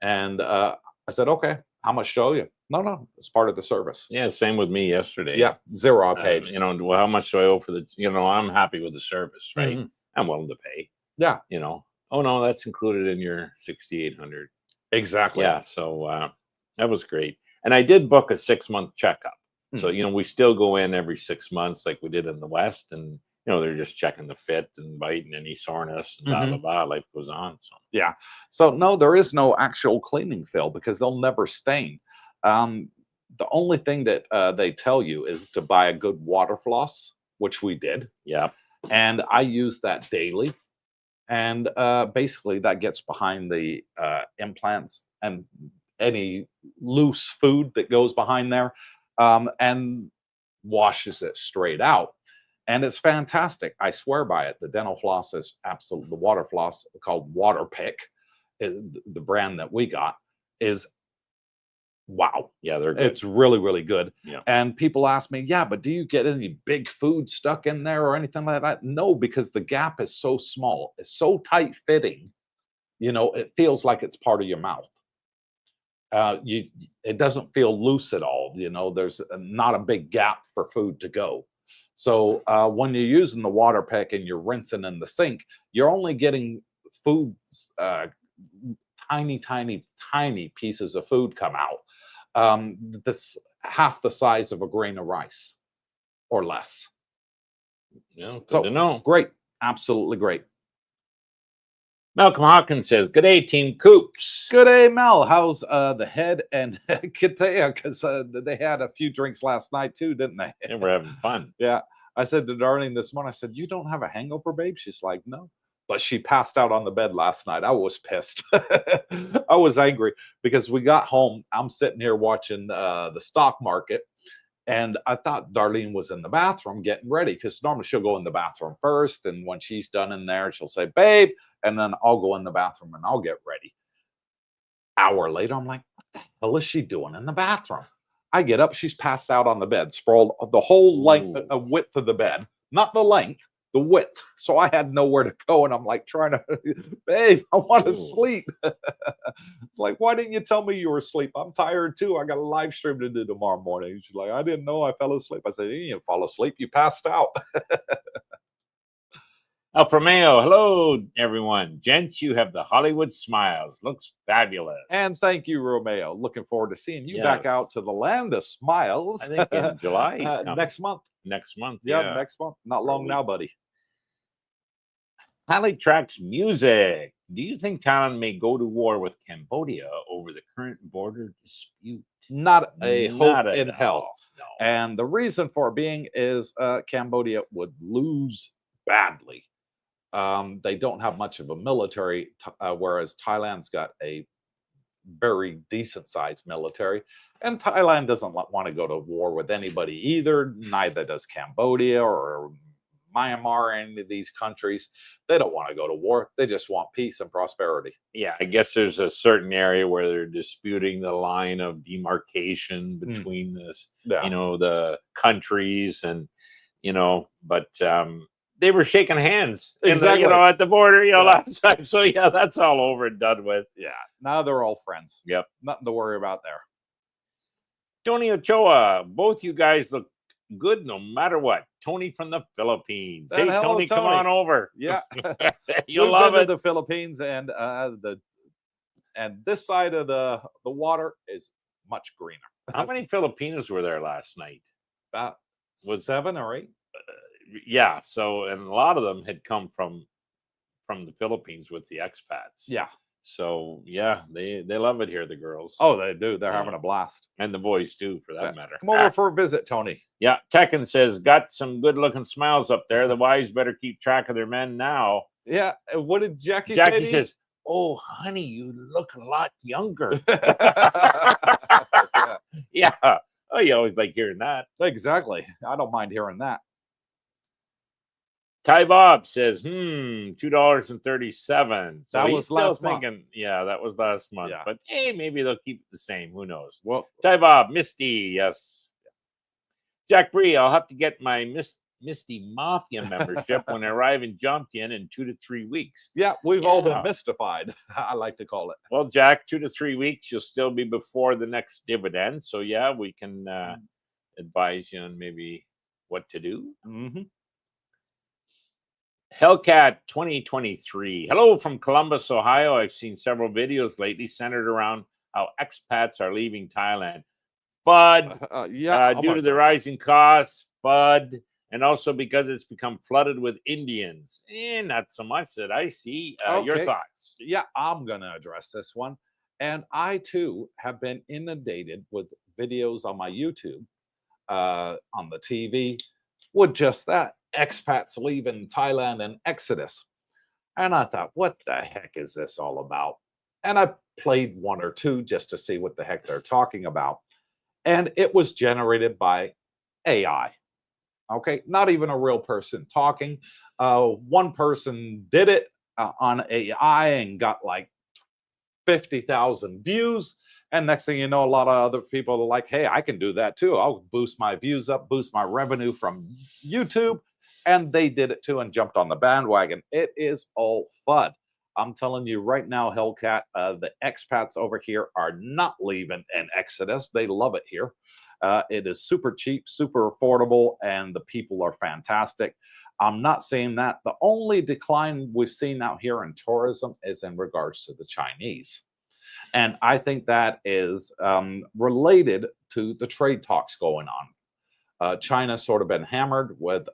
And I said, okay, how much show you? No, it's part of the service. Yeah, same with me yesterday. Yeah, 0 I paid. You know, well, how much do I owe for the, you know, I'm happy with the service, right? I'm willing to pay. Yeah. You know, oh no, that's included in your 6,800. Exactly. Yeah, so that was great. And I did book a 6-month checkup. So, you know, we still go in every 6 months like we did in the West. And, you know, they're just checking the fit and bite and any soreness and blah, blah, blah. Life goes on. So, yeah. So, no, there is no actual cleaning, Phil, because they'll never stain. The only thing that they tell you is to buy a good water floss, which we did. Yeah. And I use that daily. And basically that gets behind the implants and any loose food that goes behind there and washes it straight out. And it's fantastic. I swear by it. The dental floss is absolutely, the water floss called Water Pick, the brand that we got, is Wow. Yeah, they're good. It's really, really good. Yeah. And people ask me, yeah, but do you get any big food stuck in there or anything like that? No, because the gap is so small. It's so tight fitting, it feels like it's part of your mouth. It doesn't feel loose at all. There's not a big gap for food to go. So when you're using the water pick and you're rinsing in the sink, you're only getting foods, tiny, tiny, tiny pieces of food come out. This half the size of a grain of rice or less. Yeah, good So to know. great, absolutely great. Malcolm Hawkins says, "Good day, Team Coops." Good day, Mel. How's the head and Katea? Because they had a few drinks last night too, didn't they? Yeah, we're having fun. Yeah. I said to Darlene this morning, I said, "You don't have a hangover, babe?" She's like, "No." But she passed out on the bed last night. I was pissed. I was angry because we got home. I'm sitting here watching the stock market. And I thought Darlene was in the bathroom getting ready because normally she'll go in the bathroom first. And when she's done in there, she'll say, "Babe," and then I'll go in the bathroom and I'll get ready. Hour later, I'm like, what the hell is she doing in the bathroom? I get up, she's passed out on the bed, sprawled the whole length, width of the bed, not the length, the width. So I had nowhere to go, and I'm like trying to, "Babe, I want to sleep." It's like, "Why didn't you tell me you were asleep? I'm tired too. I got a live stream to do tomorrow morning." She's like, "I didn't know I fell asleep." I said, "You didn't fall asleep. You passed out." Alfa Romeo, hello, everyone. Gents, you have the Hollywood smiles. Looks fabulous. And thank you, Romeo. Looking forward to seeing you Yes. back out to the land of smiles. I think in July he's coming. Next month. Next month, Yeah, next month. Not long now, buddy. Highly Tracks Music. Do you think Thailand may go to war with Cambodia over the current border dispute? Not a hope in hell. No. And the reason for it being is Cambodia would lose badly. They don't have much of a military, whereas Thailand's got a very decent sized military. And Thailand doesn't want to go to war with anybody either. Neither does Cambodia or Myanmar or any of these countries. They don't want to go to war. They just want peace and prosperity. Yeah, I guess there's a certain area where they're disputing the line of demarcation between this, the countries, and but they were shaking hands, exactly, at the border, last time. So yeah, that's all over and done with. Yeah, now they're all friends. Yep, nothing to worry about there. Tony Ochoa, both you guys look good no matter what. Tony from the Philippines. Hey, hello, Tony, come on over. Yeah, you'll love it. The Philippines, and this side of the water is much greener. How many Filipinos were there last night? About 7 or 8. Yeah, so, and a lot of them had come from the Philippines with the expats. Yeah. So yeah, they love it here, the girls. Oh, they do. They're having a blast. And the boys too, for that matter. Come over for a visit, Tony. Yeah, Tekken says, got some good looking smiles up there. The wives better keep track of their men now. Yeah. What did Jackie say? Jackie says, "Oh, honey, you look a lot younger." Yeah. Oh, you always like hearing that. Exactly. I don't mind hearing that. Ty Bob says, $2.37. So that was last month. Yeah, that was last month. Yeah. But hey, maybe they'll keep it the same. Who knows? Well, Ty Bob, Misty, yes. Jack Bree, I'll have to get my Misty Mafia membership when I arrive in Jomtien in 2 to 3 weeks. Yeah, we've all been mystified, I like to call it. Well, Jack, 2 to 3 weeks, you'll still be before the next dividend. So yeah, we can advise you on maybe what to do. Mm-hmm. Hellcat 2023. Hello from Columbus, Ohio. I've seen several videos lately centered around how expats are leaving Thailand. FUD, due to the rising costs, FUD, and also because it's become flooded with Indians. Not so much that I see. Your thoughts? Yeah, I'm going to address this one. And I, too, have been inundated with videos on my YouTube, on the TV, with just that. Expats leaving Thailand and Exodus. And I thought, what the heck is this all about? And I played 1 or 2 just to see what the heck they're talking about. And it was generated by AI. Okay, not even a real person talking. One person did it on AI and got like 50,000 views. And next thing you know, a lot of other people are like, hey, I can do that too. I'll boost my views up, boost my revenue from YouTube. And they did it too and jumped on the bandwagon. It is all fun. I'm telling you right now, Hellcat, the expats over here are not leaving an exodus. They love it here. It is super cheap, super affordable, and the people are fantastic. I'm not saying that. The only decline we've seen out here in tourism is in regards to the Chinese. And I think that is related to the trade talks going on. China's sort of been hammered with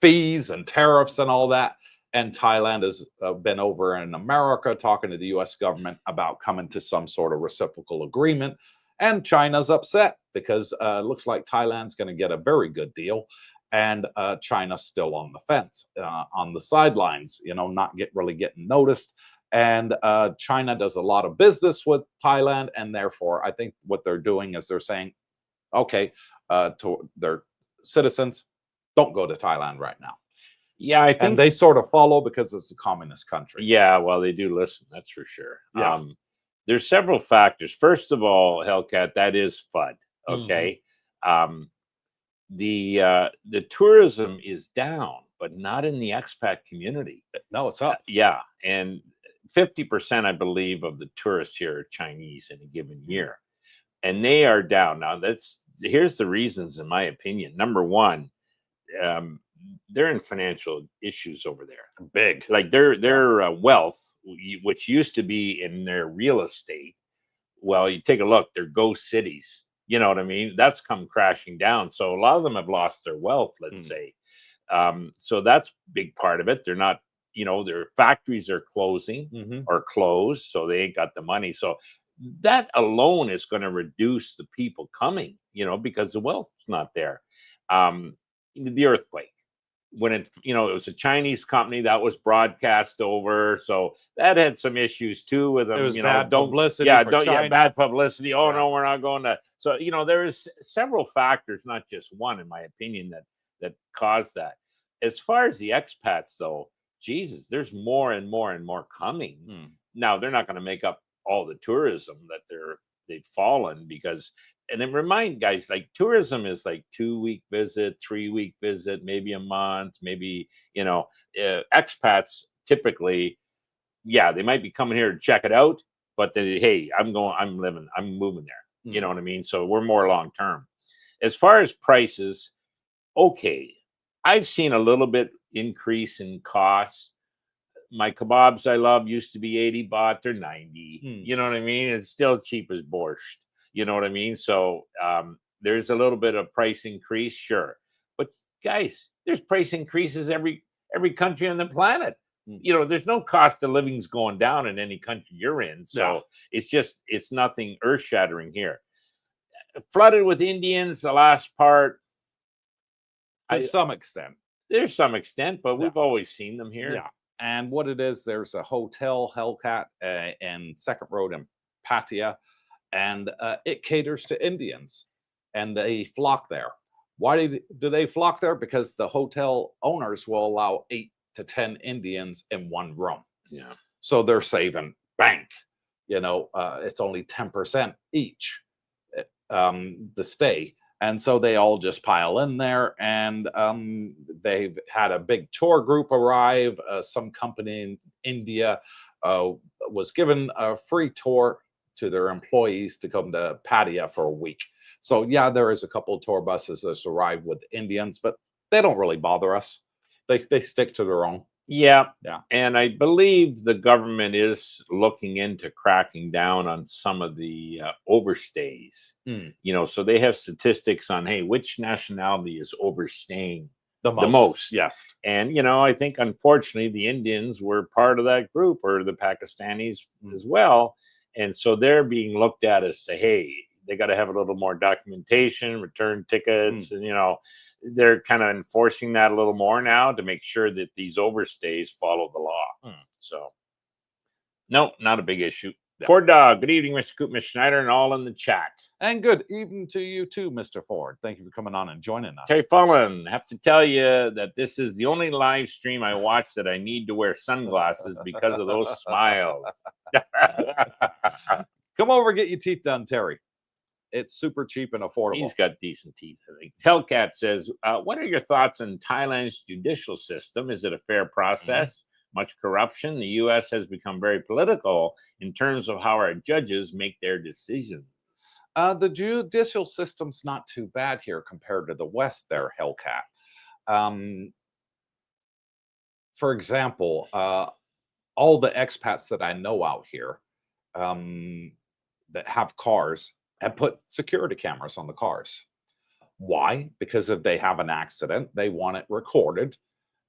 fees and tariffs and all that. And Thailand has been over in America talking to the US government about coming to some sort of reciprocal agreement. And China's upset because it looks like Thailand's going to get a very good deal. And China's still on the fence, on the sidelines, not really getting noticed. And China does a lot of business with Thailand. And therefore, I think what they're doing is they're saying, okay, to their citizens, don't go to Thailand right now. Yeah, I think, and they sort of follow because it's a communist country. Yeah, well, they do listen, that's for sure. Yeah. There's several factors. First of all, Hellcat, that is FUD. Okay. The tourism is down, but not in the expat community. No, it's up. Yeah, and 50%, I believe, of the tourists here are Chinese in a given year, and they are down. Now, here's the reasons, in my opinion. Number one, they're in financial issues over there. Big. Like their wealth, which used to be in their real estate. Well, you take a look, they're ghost cities. You know what I mean? That's come crashing down. So a lot of them have lost their wealth, let's say. So that's a big part of it. They're not, their factories are closing or closed, so they ain't got the money. So that alone is going to reduce the people coming, because the wealth's not there. The earthquake, when it was a Chinese company that was broadcast over, so that had some issues too with them. It was bad publicity. Bad publicity. Oh no, we're not going to. So there is several factors, not just one, in my opinion, that caused that. As far as the expats, though, Jesus, there's more and more and more coming. Now they're not going to make up all the tourism that they've fallen because. And then remind guys, like tourism is like 2-week visit, 3-week visit, maybe a month, maybe, expats typically, they might be coming here to check it out, but hey, I'm moving there. You know what I mean? So we're more long-term. As far as prices, okay, I've seen a little bit increase in costs. My kebabs I love used to be 80 baht, they're 90. You know what I mean? It's still cheap as borscht. You know what I mean? So there's a little bit of price increase, sure. But guys, there's price increases every country on the planet. There's no cost of living's going down in any country you're in. So it's nothing earth-shattering here. Flooded with Indians, the last part. To some extent. There's some extent, but we've always seen them here. Yeah. And what it is, there's a hotel, Hellcat, in Second Road in Pattaya. And it caters to Indians, and they flock there. Why do they flock there? Because the hotel owners will allow 8 to 10 Indians in one room. Yeah. So they're saving bank. It's only 10% each, the stay. And so they all just pile in there, and they've had a big tour group arrive. Some company in India was given a free tour to their employees to come to Pattaya for a week. So there is a couple of tour buses that's arrived with Indians, but they don't really bother us. They stick to their own. Yeah. And I believe the government is looking into cracking down on some of the overstays. So they have statistics on, hey, which nationality is overstaying the most. Yes. And I think unfortunately the Indians were part of that group, or the Pakistanis as well. And so they're being looked at as, hey, they got to have a little more documentation, return tickets, and they're kind of enforcing that a little more now to make sure that these overstays follow the law. So, no, not a big issue. Ford Dog, good evening, Mr. Coop, Ms. Schneider, and all in the chat. And good evening to you too, Mr. Ford. Thank you for coming on and joining us. Terry Fullen, have to tell you that this is the only live stream I watch that I need to wear sunglasses because of those smiles. Come over and get your teeth done, Terry. It's super cheap and affordable. He's got decent teeth, I think. Hellcat says, what are your thoughts on Thailand's judicial system? Is it a fair process? Much corruption. The U.S. has become very political in terms of how our judges make their decisions. The judicial system's not too bad here compared to the West there, Hellcat. For example, all the expats that I know out here that have cars have put security cameras on the cars. Why? Because if they have an accident, they want it recorded.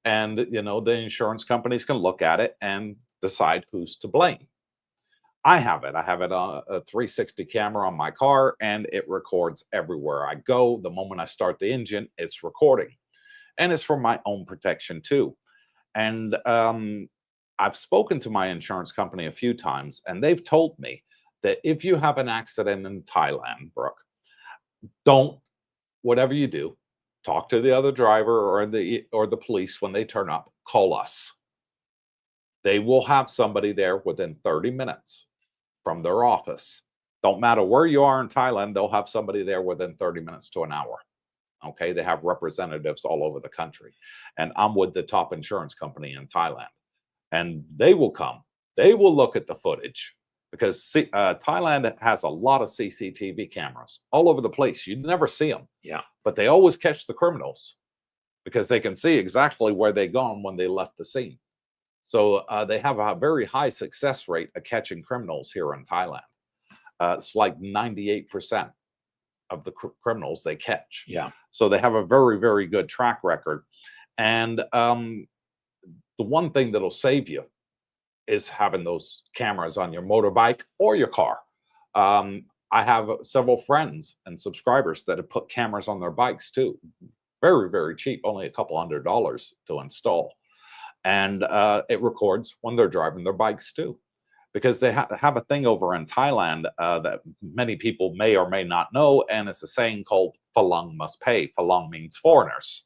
And, you know, the insurance companies can look at it and decide who's to blame. I have it on a 360 camera on my car, and it records everywhere I go. The moment I start the engine, it's recording. And it's for my own protection too. And I've spoken to my insurance company a few times, and they've told me that if you have an accident in Thailand, Brooke, don't, whatever you do, talk to the other driver or the police when they turn up, call us. They will have somebody there within 30 minutes from their office. Don't matter where you are in Thailand, they'll have somebody there within 30 minutes to an hour. Okay, they have representatives all over the country. And I'm with the top insurance company in Thailand. And they will come. They will look at the footage because Thailand has a lot of CCTV cameras all over the place. You never see them. Yeah. But they always catch the criminals because they can see exactly where they gone when they left the scene. So they have a very high success rate of catching criminals here in Thailand. It's like 98% of the criminals they catch. Yeah. So they have a very, very good track record. And the one thing that'll save you is having those cameras on your motorbike or your car. I have several friends and subscribers that have put cameras on their bikes too. Very, very cheap, only a couple $100 to install. And it records when they're driving their bikes too. Because they have a thing over in Thailand that many people may or may not know, and it's a saying called "Falung must pay." Falung means foreigners.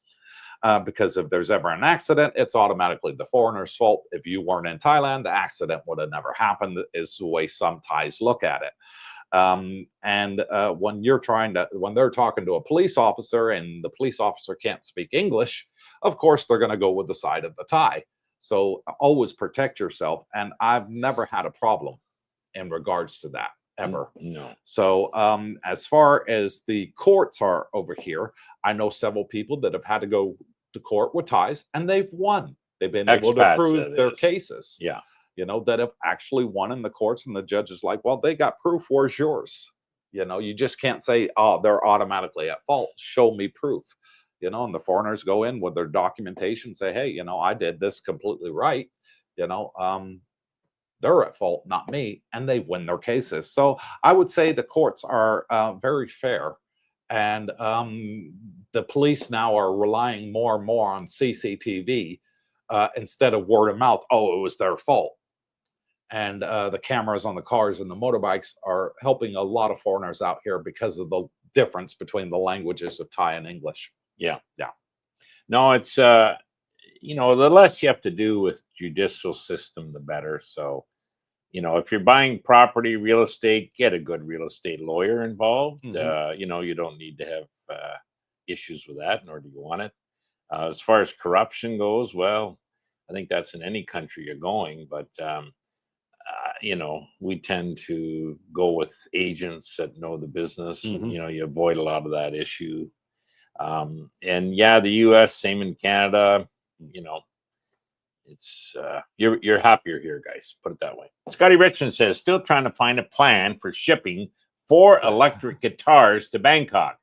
Because if there's ever an accident, it's automatically the foreigner's fault. If you weren't in Thailand, the accident would have never happened, is the way some Thais look at it. When they're talking to a police officer and the police officer can't speak English, of course, they're going to go with the side of the Thai. So always protect yourself. And I've never had a problem in regards to that, ever. No. So as far as the courts are over here, I know several people that have had to go to court with Thais, and they've won. They've been able to prove their cases. Yeah. You know, that have actually won in the courts, and the judge is like, well, they got proof. Where's yours? You know, you just can't say, oh, they're automatically at fault. Show me proof. You know, and the foreigners go in with their documentation, say, hey, you know, I did this completely right. You know, they're at fault, not me. And they win their cases. So I would say the courts are very fair. And the police now are relying more and more on CCTV instead of word of mouth. Oh, it was their fault. And the cameras on the cars and the motorbikes are helping a lot of foreigners out here because of the difference between the languages of Thai and English. Yeah. Yeah. No, it's, you know, the less you have to do with judicial system, the better. So, you know, if you're buying property, real estate, get a good real estate lawyer involved. Mm-hmm. You know, you don't need to have issues with that, nor do you want it. As far as corruption goes, well, I think that's in any country you're going. But, you know, we tend to go with agents that know the business. Mm-hmm. And, you know, you avoid a lot of that issue. And yeah, the US, same in Canada, you know, it's you're happier here, guys, put it that way. Scotty Richmond says, still trying to find a plan for shipping 4 electric guitars to Bangkok.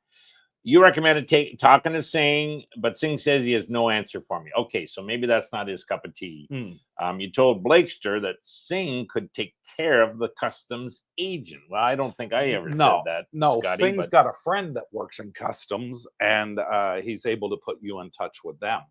You recommended talking to Singh, but Singh says he has no answer for me. Okay, so maybe that's not his cup of tea. You told Blakester that Singh could take care of the customs agent. Well, I don't think I ever said that. No, Scotty, Singh's got a friend that works in customs, and he's able to put you in touch with them.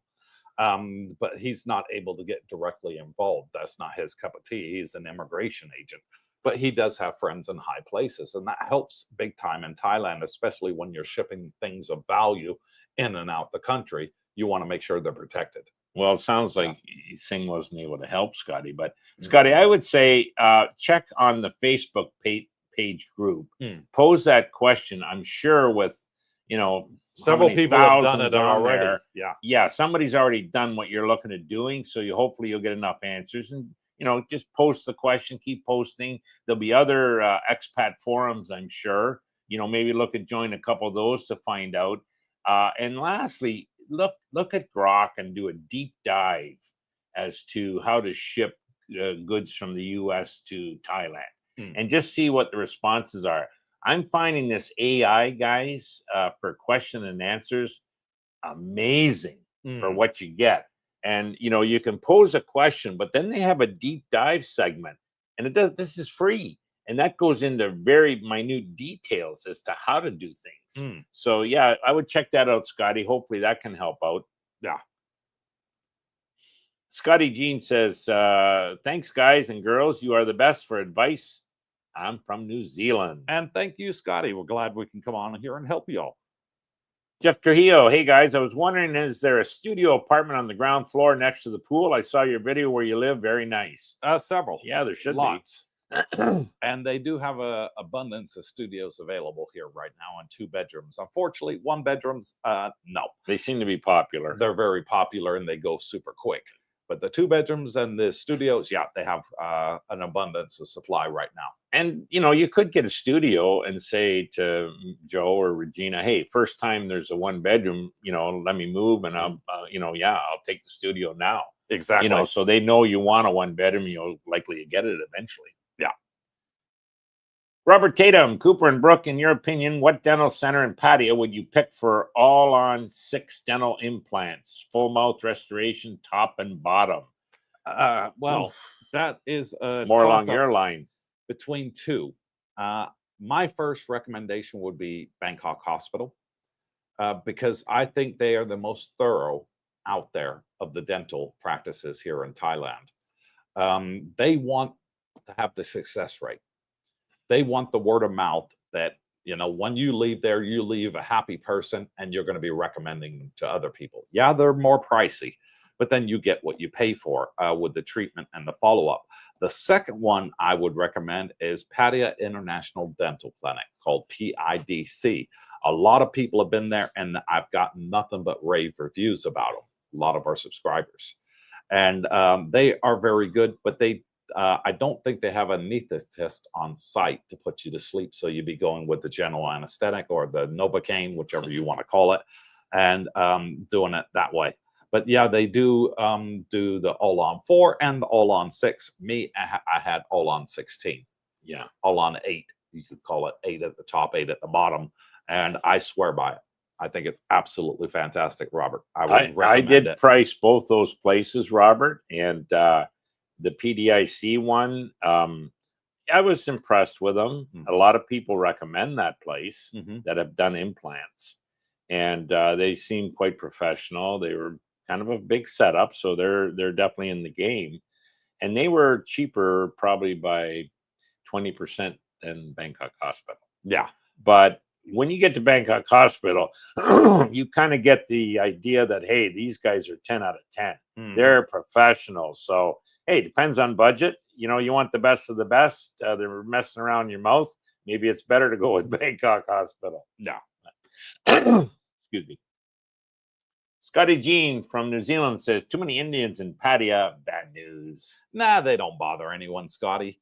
But he's not able to get directly involved. That's not his cup of tea. He's an immigration agent. but he does have friends in high places, and that helps big time in Thailand, especially when you're shipping things of value in and out the country. You want to make sure they're protected. Well, it sounds like Singh wasn't able to help Scotty, but Scotty, I would say check on the Facebook page group, pose that question. I'm sure with, you know, several people have done it already. Yeah, somebody's already done what you're looking at doing, so hopefully you'll get enough answers. And you know, just post the question, keep posting. There'll be other expat forums, I'm sure. You know, maybe look at join a couple of those to find out. And lastly, look at Grok and do a deep dive as to how to ship goods from the US to Thailand, and just see what the responses are. I'm finding this AI, guys, for question and answers amazing for what you get. And you know, you can pose a question, but then they have a deep dive segment, and this is free, and that goes into very minute details as to how to do things. So yeah, I would check that out, Scotty. Hopefully that can help out. Yeah. Scotty Jean says, thanks guys and girls, you are the best for advice. I'm from New Zealand. And thank you, Scotty. We're glad we can come on here and help you all. Jeff Trujillo, hey guys, I was wondering, is there a studio apartment on the ground floor next to the pool? I saw your video where you live. Very nice. Several. Yeah, there should lots. And they do have a abundance of studios available here right now, and 2 bedrooms. Unfortunately, 1 bedrooms, no. They seem to be popular. They're very popular and they go super quick. But the 2 bedrooms and the studios, yeah, they have an abundance of supply right now. And, you know, you could get a studio and say to Joe or Regina, hey, first time there's a 1 bedroom, you know, let me move, and I'll, you know, yeah, I'll take the studio now. Exactly. You know, so they know you want a 1 bedroom, you'll likely get it eventually. Yeah. Robert Tatum, Cooper and Brooke, in your opinion, what dental center and patio would you pick for all-on 6 dental implants, full mouth restoration, top and bottom? Well, that is more along your line. Between 2. My first recommendation would be Bangkok Hospital, because I think they are the most thorough out there of the dental practices here in Thailand. They want to have the success rate. They want the word of mouth that, you know, when you leave there, you leave a happy person and you're going to be recommending them to other people. Yeah, they're more pricey, but then you get what you pay for with the treatment and the follow-up. The second one I would recommend is Pattaya International Dental Clinic, called PIDC. A lot of people have been there, and I've gotten nothing but rave reviews about them. A lot of our subscribers. And they are very good, but they I don't think they have a anesthetist on site to put you to sleep. So you'd be going with the general anesthetic or the Novocaine, whichever you want to call it, and doing it that way. But yeah, they do the all-on 4 and the all-on 6. Me, I had all-on 16. Yeah, all-on 8. You could call it 8 at the top, 8 at the bottom, and I swear by it. I think it's absolutely fantastic, Robert. I did price both those places, Robert, and the PDIC one, I was impressed with them. A lot of people recommend that place that have done implants, and they seem quite professional. They were kind of a big setup, so they're definitely in the game, and they were cheaper probably by 20% than Bangkok Hospital. Yeah, but when you get to Bangkok Hospital, you kind of get the idea that, hey, these guys are 10 out of 10. They're professionals. So, hey, depends on budget. You know, you want the best of the best. They're messing around your mouth. Maybe it's better to go with Bangkok Hospital. No. Excuse me. Scotty Jean from New Zealand says, too many Indians in Pattaya, bad news. Nah, they don't bother anyone, Scotty.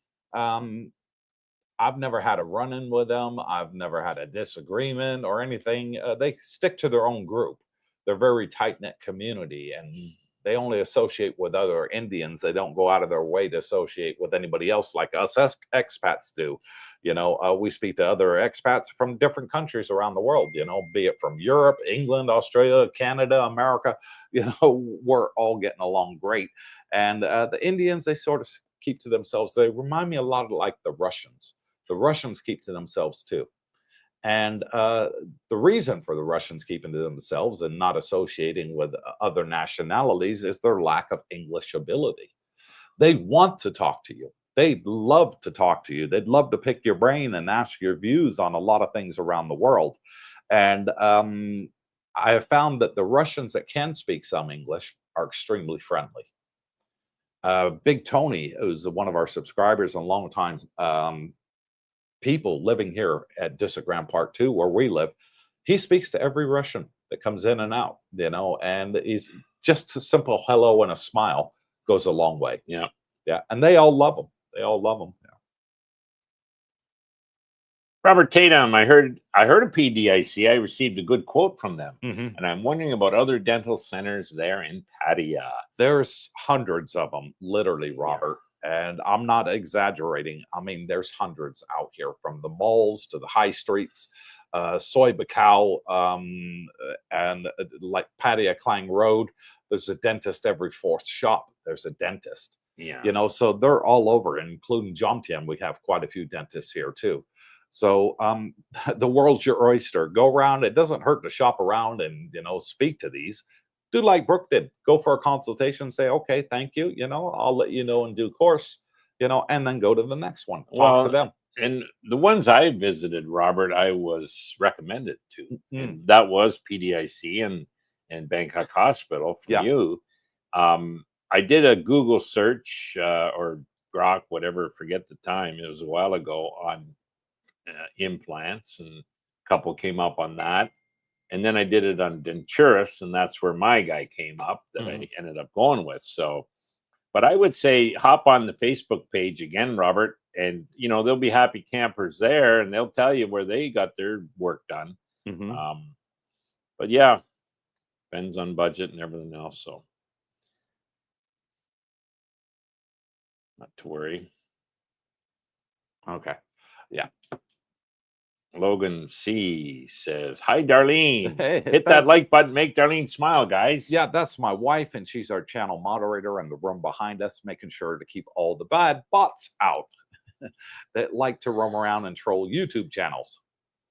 I've never had a run-in with them. I've never had a disagreement or anything. They stick to their own group. They're a very tight-knit community, and they only associate with other Indians. They don't go out of their way to associate with anybody else like us expats do. You know, we speak to other expats from different countries around the world, you know, be it from Europe, England, Australia, Canada, America. You know, we're all getting along great. And the Indians, they sort of keep to themselves. They remind me a lot of like the Russians. The Russians keep to themselves too. And the reason for the Russians keeping to themselves and not associating with other nationalities is their lack of English ability. They want to talk to you. they'd love to talk to you. They'd love to pick your brain and ask your views on a lot of things around the world. And I have found that the Russians that can speak some English are extremely friendly. Big Tony, who's one of our subscribers and longtime people living here at Disagram Part 2, where we live, he speaks to every Russian that comes in and out, you know, and he's just a simple hello and a smile goes a long way. Yeah. Yeah. And they all love him. They all love him. Yeah. Robert Tatum, I heard of PDIC. I received a good quote from them. And I'm wondering about other dental centers there in Pattaya. There's hundreds of them, literally, Robert. And I'm not exaggerating. I mean, there's hundreds out here, from the malls to the high streets, Soy Bacau, and like Pattaya Klang Road. There's a dentist every fourth shop. There's a dentist. Yeah. You know, so they're all over, including Jomtien. We have quite a few dentists here too. So the world's your oyster. Go around. It doesn't hurt to shop around and, you know, speak to these. Do like Brooke did. Go for a consultation. Say, okay, thank you. You know, I'll let you know in due course. You know, and then go to the next one. Talk to them. And the ones I visited, Robert, I was recommended to. And that was PDIC and Bangkok Hospital from you. I did a Google search or Grok, whatever, forget the time. It was a while ago, on implants, and a couple came up on that. And then I did it on Denturus, and that's where my guy came up that I ended up going with. So, but I would say hop on the Facebook page again, Robert, and, you know, there'll be happy campers there, and they'll tell you where they got their work done. But yeah, depends on budget and everything else. So not to worry. Okay. Yeah. Logan C says, hi, Darlene. Hey, hit that like button. Make Darlene smile, guys. Yeah, that's my wife, and she's our channel moderator in the room behind us, making sure to keep all the bad bots out that like to roam around and troll YouTube channels.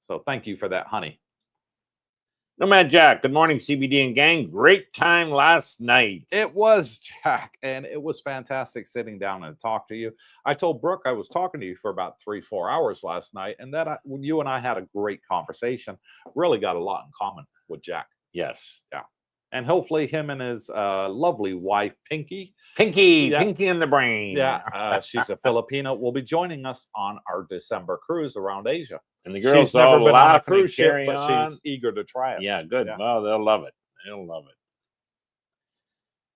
So thank you for that, honey. Nomad Jack, good morning, CBD and gang. Great time last night. It was, Jack, and it was fantastic sitting down and talk to you. I told Brooke I was talking to you for about 3-4 hours last night, and that you and I had a great conversation. Really got a lot in common with Jack. Yes. Yeah. And hopefully him and his lovely wife, Pinky. Pinky in the brain. Yeah, she's a Filipino, will be joining us on our December cruise around Asia. And the girls she's never been on a laughing cruise ship, but on. she's eager to try it. Yeah, good. Yeah. Well, they'll love it. They'll love it.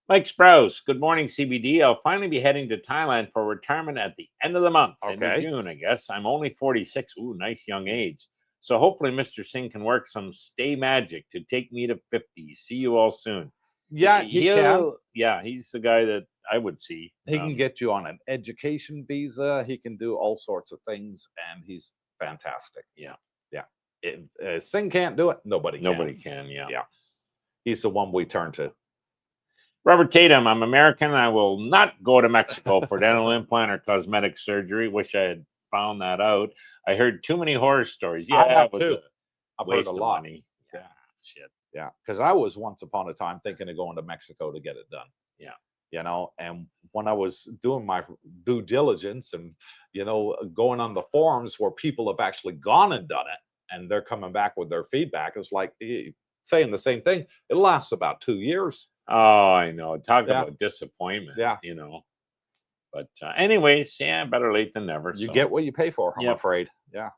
Mike Sprouse, good morning, CBD. I'll finally be heading to Thailand for retirement at the end of the month. End of June, I guess. I'm only 46. Ooh, nice young age. So hopefully Mr. Singh can work some stay magic to take me to 50. See you all soon. Yeah, he can. Yeah, he's the guy that I would see. He can get you on an education visa. He can do all sorts of things, and he's fantastic. Yeah. Yeah. If Singh can't do it, nobody can. Yeah. Yeah. He's the one we turn to. Robert Tatum, I'm American. I will not go to Mexico for dental implant or cosmetic surgery. Wish I had found that out. I heard too many horror stories. Yeah, I have too. I've heard a lot. Money. Yeah. Shit. Yeah. Because I was once upon a time thinking of going to Mexico to get it done. Yeah. You know, and when I was doing my due diligence and, you know, going on the forums where people have actually gone and done it, and they're coming back with their feedback, it's like saying the same thing. It lasts about 2 years. Oh, I know. Talk about disappointment. Yeah. You know. But anyways, yeah, better late than never. You get what you pay for, I'm afraid. Yeah.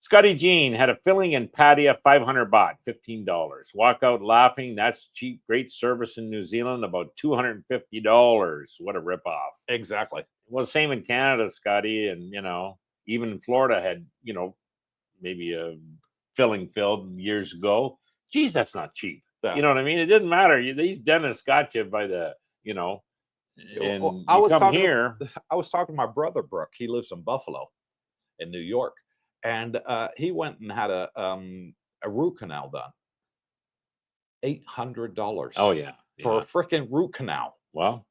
Scotty Jean had a filling in Pattaya, 500 baht, $15. Walk out laughing. That's cheap. Great service in New Zealand, about $250. What a ripoff. Exactly. Well, same in Canada, Scotty. And, you know, even Florida had, you know, maybe a filling filled years ago. Geez, that's not cheap. Yeah. You know what I mean? It didn't matter. These dentists got you by the, you know, and well, I was talking to my brother, Brooke. He lives in Buffalo in New York. And he went and had a root canal done. $800. Oh, yeah. For a freaking root canal. Well,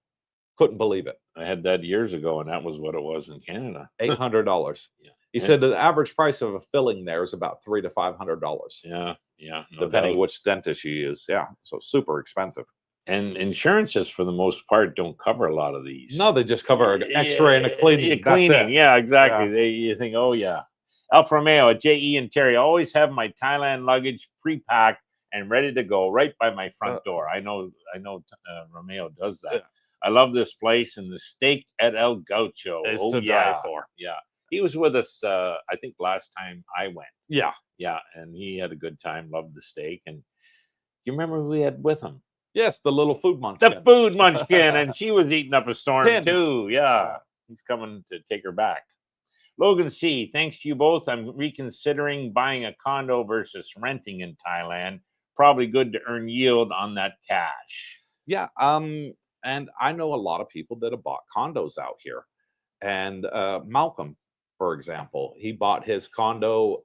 couldn't believe it. I had that years ago, and that was what it was in Canada. $800. Yeah. He said the average price of a filling there is about $300 to $500. Yeah. Yeah. No depending doubt. Which dentist you use. Yeah. So super expensive. And insurances, for the most part, don't cover a lot of these. No, they just cover an X-ray and a cleaning. That's it. Yeah, exactly. Yeah. You think, oh yeah. Alfa Romeo, J.E. and Terry, always have my Thailand luggage pre-packed and ready to go right by my front door. I know. Romeo does that. I love this place, and the steak at El Gaucho. It's to die for. Yeah, he was with us. I think last time I went. Yeah, and he had a good time. Loved the steak, and you remember who we had with him? Yes, the little food munchkin. The food munchkin, and she was eating up a storm too. Yeah, he's coming to take her back. Logan C, thanks to you both. I'm reconsidering buying a condo versus renting in Thailand. Probably good to earn yield on that cash. Yeah, and I know a lot of people that have bought condos out here. And Malcolm, for example, he bought his condo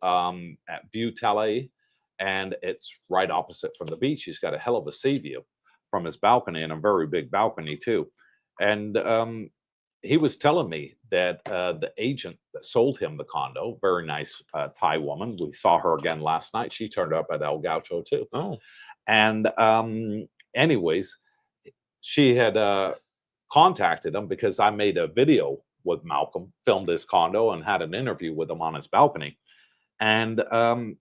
at View Tele, and it's right opposite from the beach. He's got a hell of a sea view from his balcony, and a very big balcony too. And he was telling me that the agent that sold him the condo, very nice Thai woman. We saw her again last night. She turned up at El Gaucho too. Oh, and anyways, she had contacted him because I made a video with Malcolm, filmed his condo, and had an interview with him on his balcony. And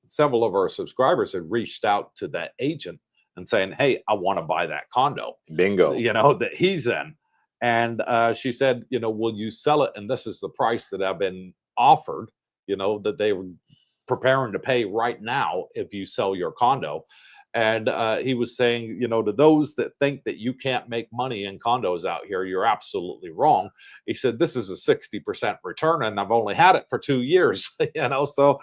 several of our subscribers had reached out to that agent and saying, "Hey, I want to buy that condo." Bingo. That he's in. And she said, "Will you sell it? And this is the price that I've been offered, that they were preparing to pay right now if you sell your condo." And he was saying, to those that think that you can't make money in condos out here, you're absolutely wrong. He said, this is a 60% return, and I've only had it for 2 years, so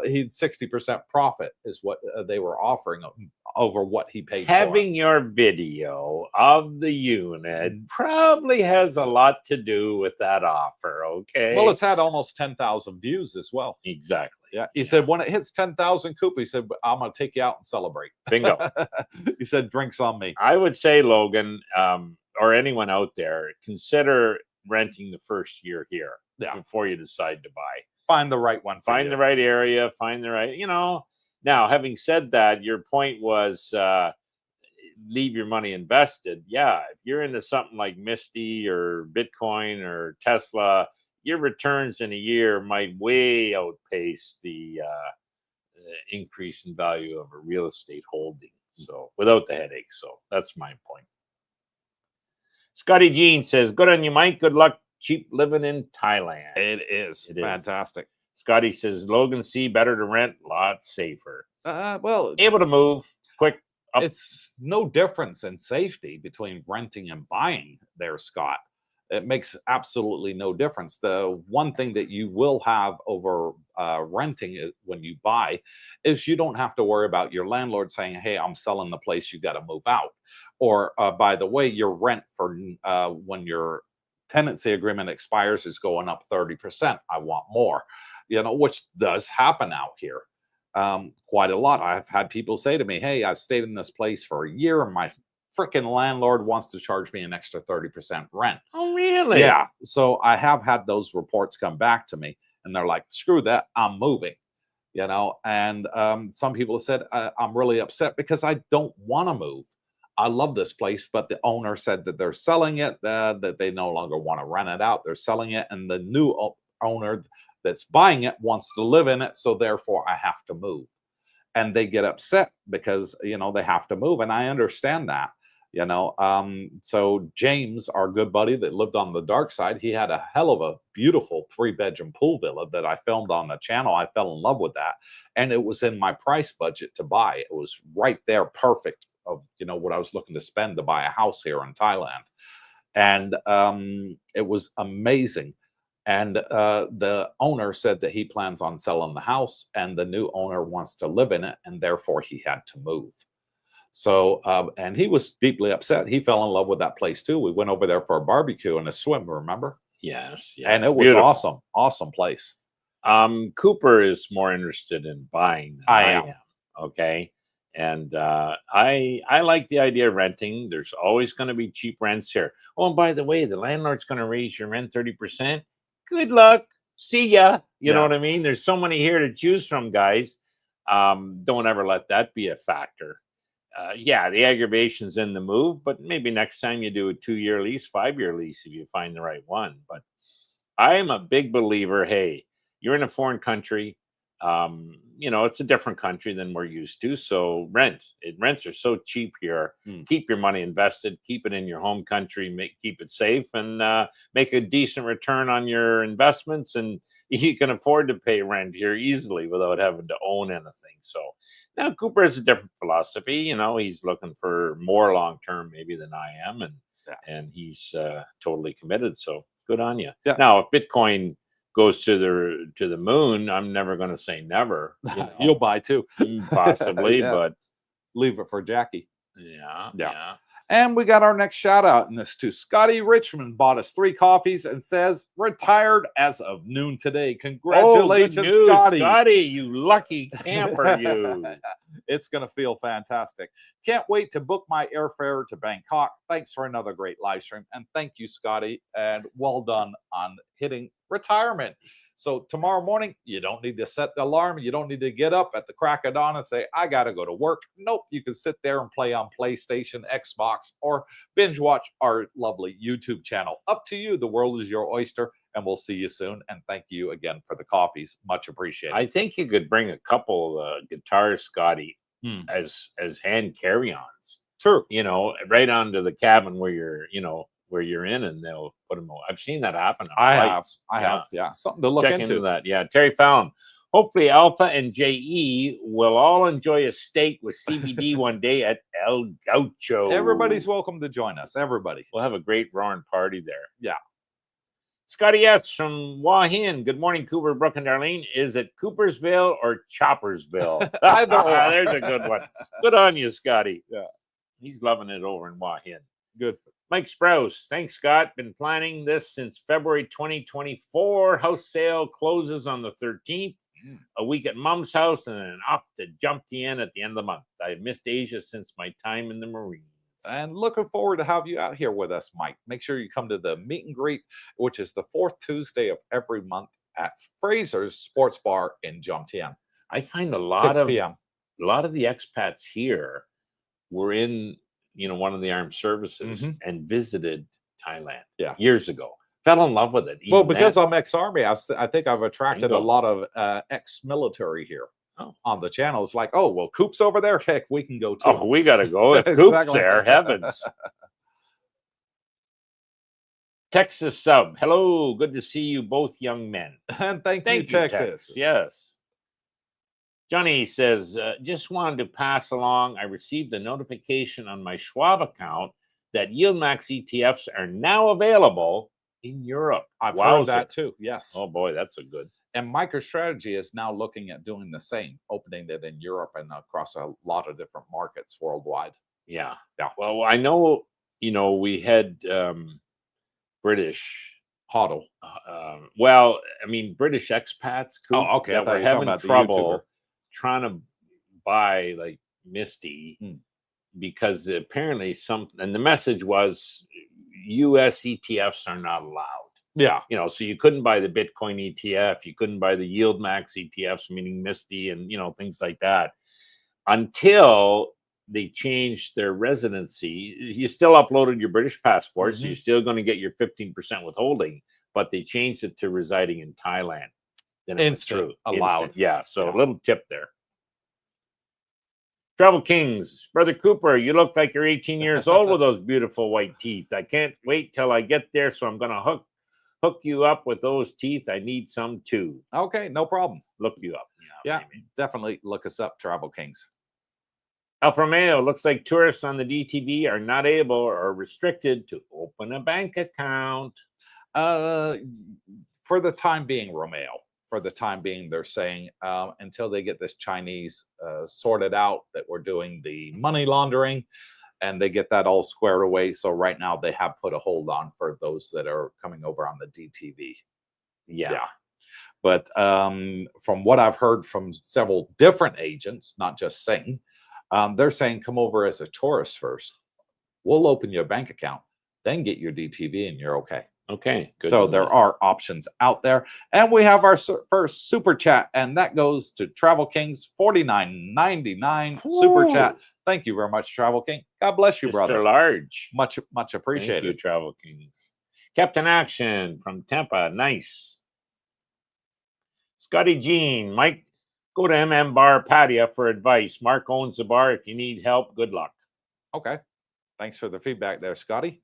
he 60% profit is what they were offering over what he paid Having for. your video of the unit probably has a lot to do with that offer, okay? Well, it's had almost 10,000 views as well. Exactly. Yeah. He said, when it hits 10,000, Cooper, he said, I'm going to take you out and celebrate. Bingo. He said, drinks on me. I would say, Logan, or anyone out there, consider renting the first year here before you decide to buy. Find the right one. Find the right area. Find the right, Now, having said that, your point was leave your money invested. Yeah, if you're into something like Misty or Bitcoin or Tesla, your returns in a year might way outpace the increase in value of a real estate holding. So without the headache. So that's my point. Scotty Jean says, good on you, Mike. Good luck. Cheap living in Thailand. It is fantastic. Scotty says, Logan C, better to rent, lot safer. Well, able to move quick. Up. It's no difference in safety between renting and buying there, Scott. It makes absolutely no difference. The one thing that you will have over renting when you buy is you don't have to worry about your landlord saying, hey, I'm selling the place, you got to move out. Or by the way, your rent for when your tenancy agreement expires is going up 30%. I want more, which does happen out here quite a lot. I've had people say to me, hey, I've stayed in this place for a year and my freaking landlord wants to charge me an extra 30% rent. Oh, really? Yeah. So I have had those reports come back to me and they're like, screw that, I'm moving, and some people have said, I'm really upset because I don't want to move. I love this place, but the owner said that they're selling it, that they no longer want to rent it out. They're selling it, and the new owner that's buying it wants to live in it, so therefore I have to move. And they get upset because, they have to move, and I understand that. So James, our good buddy that lived on the dark side, he had a hell of a beautiful 3-bedroom pool villa that I filmed on the channel. I fell in love with that, and it was in my price budget to buy. It was right there, perfect of what I was looking to spend to buy a house here in Thailand. And it was amazing. And the owner said that he plans on selling the house, and the new owner wants to live in it, and therefore he had to move. So, and he was deeply upset. He fell in love with that place too. We went over there for a barbecue and a swim, remember? Yes. And it was beautiful. Awesome place. Cooper is more interested in buying than I am. Okay. And I like the idea of renting. There's always going to be cheap rents here. Oh, and by the way, the landlord's going to raise your rent 30%. Good luck. See ya. You know what I mean? There's so many here to choose from, guys. Don't ever let that be a factor. yeah, the aggravation's in the move, but maybe next time you do a 2-year lease, 5-year lease, if you find the right one. But I am a big believer. Hey, you're in a foreign country. It's a different country than we're used to. So rents are so cheap here. Keep your money invested, keep it in your home country, keep it safe, and make a decent return on your investments. And you can afford to pay rent here easily without having to own anything. So now Cooper has a different philosophy. He's looking for more long term maybe than I am, and he's totally committed. So good on you. Yeah. Now, if Bitcoin goes to the moon, I'm never going to say never. You'll buy too, possibly, yeah. But leave it for Jackie. Yeah. And we got our next shout out in this too. Scotty Richmond bought us 3 coffees and says retired as of noon today. Congratulations, good news, Scotty. Scotty, you lucky camper, you. It's going to feel fantastic. Can't wait to book my airfare to Bangkok. Thanks for another great live stream. And thank you, Scotty. And well done on hitting retirement. So tomorrow morning, you don't need to set the alarm. You don't need to get up at the crack of dawn and say, I got to go to work. Nope. You can sit there and play on PlayStation, Xbox, or binge watch our lovely YouTube channel. Up to you. The world is your oyster. And we'll see you soon. And thank you again for the coffees. Much appreciated. I think you could bring a couple guitars, Scotty, as hand carry-ons. True. Right onto the cabin where you're in, and they'll put them away. I've seen that happen. I have. Yeah. Something to look into that. Yeah. Terry Fallon. Hopefully Alpha and JE will all enjoy a steak with CBD one day at El Gaucho. Everybody's welcome to join us. Everybody. We'll have a great roaring party there. Yeah. Scotty S. from Wahin. Good morning, Cooper, Brooke, and Darlene. Is it Coopersville or Choppersville? There's a good one. Good on you, Scotty. Yeah. He's loving it over in Wahin. Good. Mike Sprouse. Thanks, Scott. Been planning this since February 2024. House sale closes on the 13th. A week at Mom's house and then off to Jumtien at the end of the month. I've missed Asia since my time in the Marines. And looking forward to have you out here with us, Mike. Make sure you come to the meet and greet, which is the 4th Tuesday of every month at Fraser's Sports Bar in Jumtien. I find a lot of p.m. A lot of the expats here were in one of the armed services and visited Thailand years ago. Fell in love with it. Well, because I'm ex-Army, I think I've attracted a lot of ex-military here on the channel. It's like, oh, well, Coop's over there. Heck, we can go too. Oh, we got to go. If Coop's there, heavens. Texas sub. Hello. Good to see you both, young men. And thank you, Texas. Yes. Johnny says, just wanted to pass along. I received a notification on my Schwab account that YieldMax ETFs are now available in Europe. I've heard that too. Yes. Oh boy, that's a good. And MicroStrategy is now looking at doing the same, opening it in Europe and across a lot of different markets worldwide. Yeah. Well, I know, we had British HODL. Well, I mean, British expats. Okay. That were having trouble trying to buy like Misty because apparently and the message was US ETFs are not allowed. Yeah. So you couldn't buy the Bitcoin ETF, you couldn't buy the YieldMax ETFs, meaning Misty and, things like that until they changed their residency. You still uploaded your British passport, so you're still going to get your 15% withholding, but they changed it to residing in Thailand. Then it's true. Allowed. Yeah. So a little tip there. Travel Kings, Brother Cooper, you look like you're 18 years old with those beautiful white teeth. I can't wait till I get there, so I'm going to hook you up with those teeth. I need some too. Okay, no problem. Look you up. Yeah, definitely look us up, Travel Kings. Alfa Romeo, looks like tourists on the DTV are not able or restricted to open a bank account. For the time being, Romeo. For the time being, they're saying until they get this Chinese sorted out, that we're doing the money laundering and they get that all squared away. So right now they have put a hold on for those that are coming over on the DTV. Yeah. But from what I've heard from several different agents, not just Singh, they're saying come over as a tourist first. We'll open your bank account, then get your DTV and you're okay. Okay, good. So there are options out there. And we have our first super chat, and that goes to Travel Kings, $49.99 super chat. Thank you very much, Travel King. God bless you, Mr. brother. Large. Much Thank appreciated. you, Travel Kings. Captain Action from Tampa. Nice. Scotty Jean. Mike, go to MM Bar Patio for advice. Mark owns the bar. If you need help, good luck. Okay. Thanks for the feedback there, Scotty.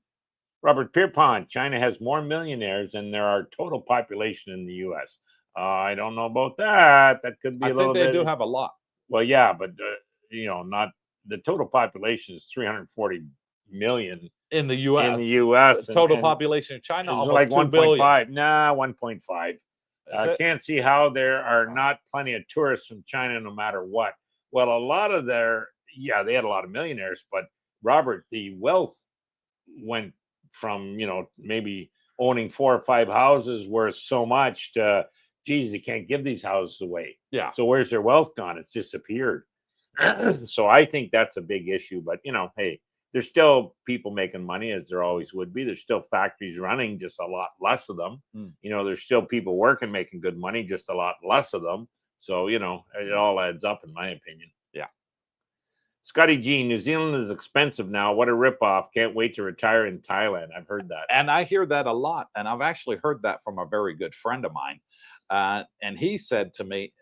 Robert Pierpont. China has more millionaires than there are total population in the U.S. I don't know about that. That could be a little bit. I think they do have a lot. Well, yeah, but not the total population is 340 million in the U.S. In the U.S., total population of China is almost like 2 billion. 1.5. Nah, 1.5. Can't see how there are not plenty of tourists from China, no matter what. Well, a lot of they had a lot of millionaires, but Robert, the wealth went from maybe owning 4 or 5 houses worth so much to, geez, they can't give these houses away. Yeah. So where's their wealth gone? It's disappeared. So I think that's a big issue. But hey, there's still people making money, as there always would be. There's still factories running, just a lot less of them. There's still people working, making good money, just a lot less of them. So it all adds up, in my opinion. Yeah. Scotty G, New Zealand is expensive now. What a ripoff. Can't wait to retire in Thailand. I've heard that. And I hear that a lot. And I've actually heard that from a very good friend of mine. And he said to me,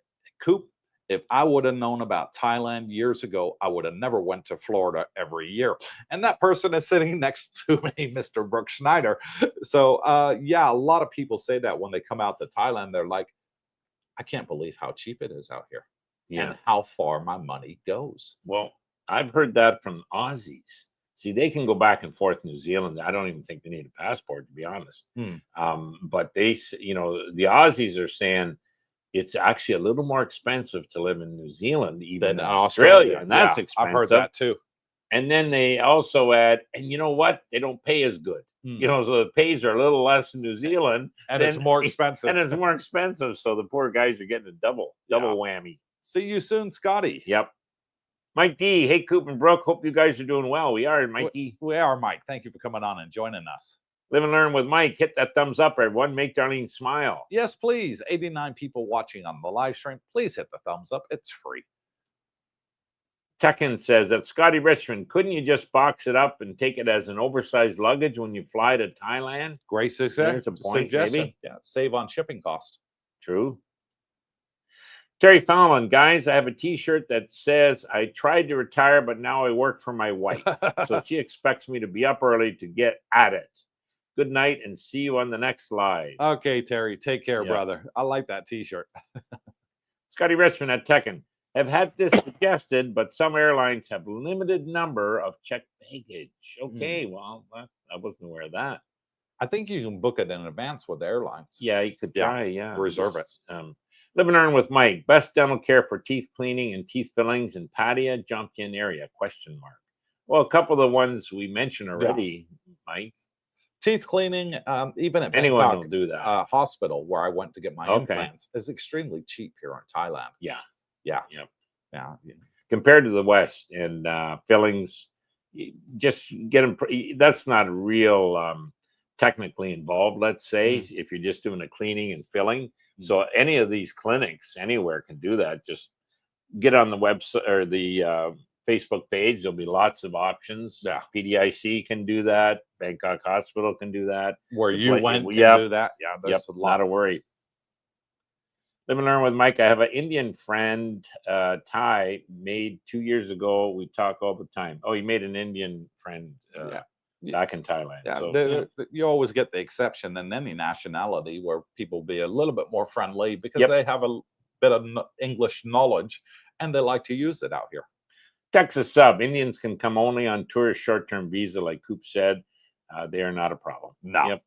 Coop, if I would have known about Thailand years ago, I would have never went to Florida every year. And that person is sitting next to me, Mr. Brooke Schneider. So, yeah, a lot of people say that when they come out to Thailand, they're like, I can't believe how cheap it is out here and how far my money goes. Well, I've heard that from Aussies. See, they can go back and forth New Zealand. I don't even think they need a passport, to be honest. But the Aussies are saying it's actually a little more expensive to live in New Zealand even than Australia. And that's expensive. I've heard that too. And then they also add, and you know what? They don't pay as good. So the pays are a little less in New Zealand. And it's more expensive. And it's more expensive. So the poor guys are getting a double whammy. See you soon, Scotty. Yep. Mike D. Hey, Cooper and Brooke. Hope you guys are doing well. We are, Mikey. We are, Mike. Thank you for coming on and joining us. Live and learn with Mike. Hit that thumbs up, everyone. Make Darlene smile. Yes, please. 89 people watching on the live stream. Please hit the thumbs up. It's free. Tekken says that Scotty Richmond, couldn't you just box it up and take it as an oversized luggage when you fly to Thailand? Great suggestion. Maybe. Yeah, save on shipping cost. True. Terry Fallon, guys, I have a T-shirt that says, I tried to retire, but now I work for my wife. So she expects me to be up early to get at it. Good night and see you on the next live. Okay, Terry. Take care, brother. I like that T-shirt. Scotty Richmond at Tekken. Have had this suggested, but some airlines have limited number of checked baggage. Okay, well, I wasn't aware of that. I think you can book it in advance with the airlines. Yeah, you could try, reserve it. Live and earn with Mike. Best dental care for teeth cleaning and teeth fillings in Pattaya, Jump-in area, ? Well, a couple of the ones we mentioned already, Mike. Teeth cleaning, even at anyone Bangkok, will do that. Hospital where I went to get my implants is extremely cheap here in Thailand. Yeah. Compared to the West, and fillings, just get them. That's not real technically involved. Let's say if you're just doing a cleaning and filling. So any of these clinics anywhere can do that. Just get on the website or the Facebook page. There'll be lots of options. Yeah. PDIC can do that. Bangkok Hospital can do that. Where you went can do that. Yeah, there's a lot. Not a worry. Live and learn with Mike. I have an Indian friend, Thai, made 2 years ago. We talk all the time. Oh, he made an Indian friend back in Thailand. Yeah, so, you always get the exception in any nationality where people be a little bit more friendly because they have a bit of English knowledge and they like to use it out here. Texas sub. Indians can come only on tourist short-term visa, like Coop said. They are not a problem. No. Yep.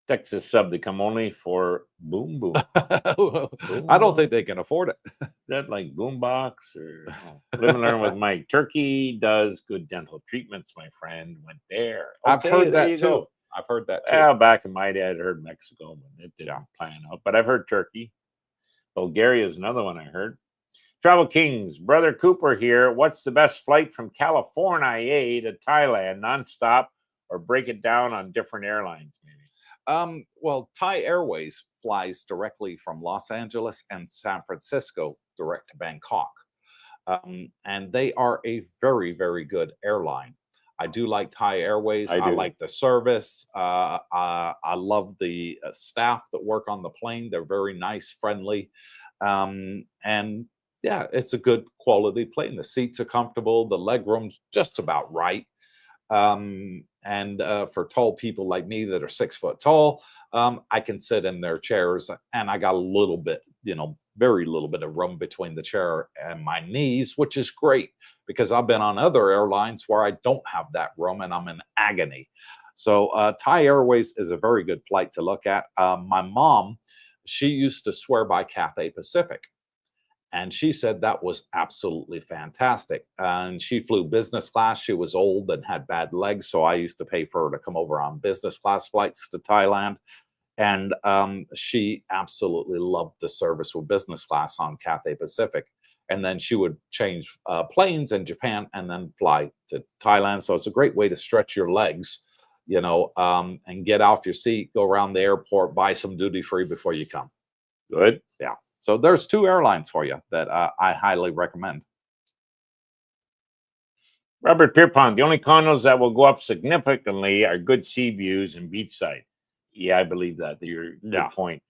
Texas sub. They come only for boom boom. I don't think they can afford it. Is that like boombox or Live and learn with Mike? Turkey does good dental treatments. My friend went there. I've heard that too. I've heard that too. Well, back in my day, I'd heard Mexico, but it didn't plan out. But I've heard Turkey. Bulgaria is another one I heard. Travel Kings, Brother Cooper here. What's the best flight from California to Thailand, nonstop, or break it down on different airlines, maybe? Well, Thai Airways flies directly from Los Angeles and San Francisco direct to Bangkok. And they are a very, very good airline. I do like Thai Airways. I I do. like the service. I love the staff that work on the plane. They're very nice, friendly. And yeah, it's a good quality plane. The seats are comfortable. The leg room's just about right. And for tall people like me that are 6 foot tall, I can sit in their chairs, and I got a little bit, very little bit of room between the chair and my knees, which is great because I've been on other airlines where I don't have that room and I'm in agony. So Thai Airways is a very good flight to look at. My mom, she used to swear by Cathay Pacific. And she said that was absolutely fantastic. And she flew business class. She was old and had bad legs. So I used to pay for her to come over on business class flights to Thailand. And she absolutely loved the service with business class on Cathay Pacific. And then she would change planes in Japan and then fly to Thailand. So it's a great way to stretch your legs, and get off your seat, go around the airport, buy some duty free before you come. Good. Yeah. So there's 2 airlines for you that I highly recommend. Robert Pierpont, the only condos that will go up significantly are good sea views and beachside. Yeah, I believe that. Your good point.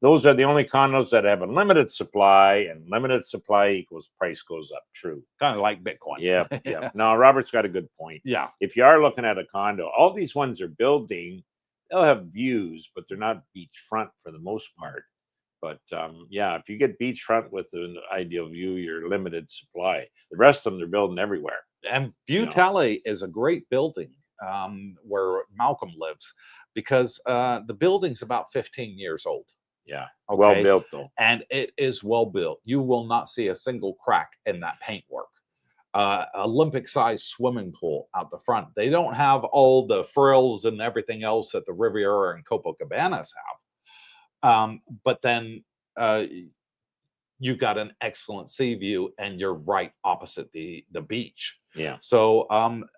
Those are the only condos that have a limited supply, and limited supply equals price goes up. True. Kind of like Bitcoin. Yeah, yeah. No, Robert's got a good point. Yeah. If you are looking at a condo, all these ones are building, they'll have views, but they're not beachfront for the most part. But yeah, if you get beachfront with an ideal view, you're limited supply. The rest of them, they're building everywhere. And View Talley is a great building where Malcolm lives, because the building's about 15 years old. Yeah. Okay? Well built, though. And it is well built. You will not see a single crack in that paintwork. Olympic-sized swimming pool out the front. They don't have all the frills and everything else that the Riviera and Copacabanas have. But then you've got an excellent sea view, and you're right opposite the beach. Yeah. So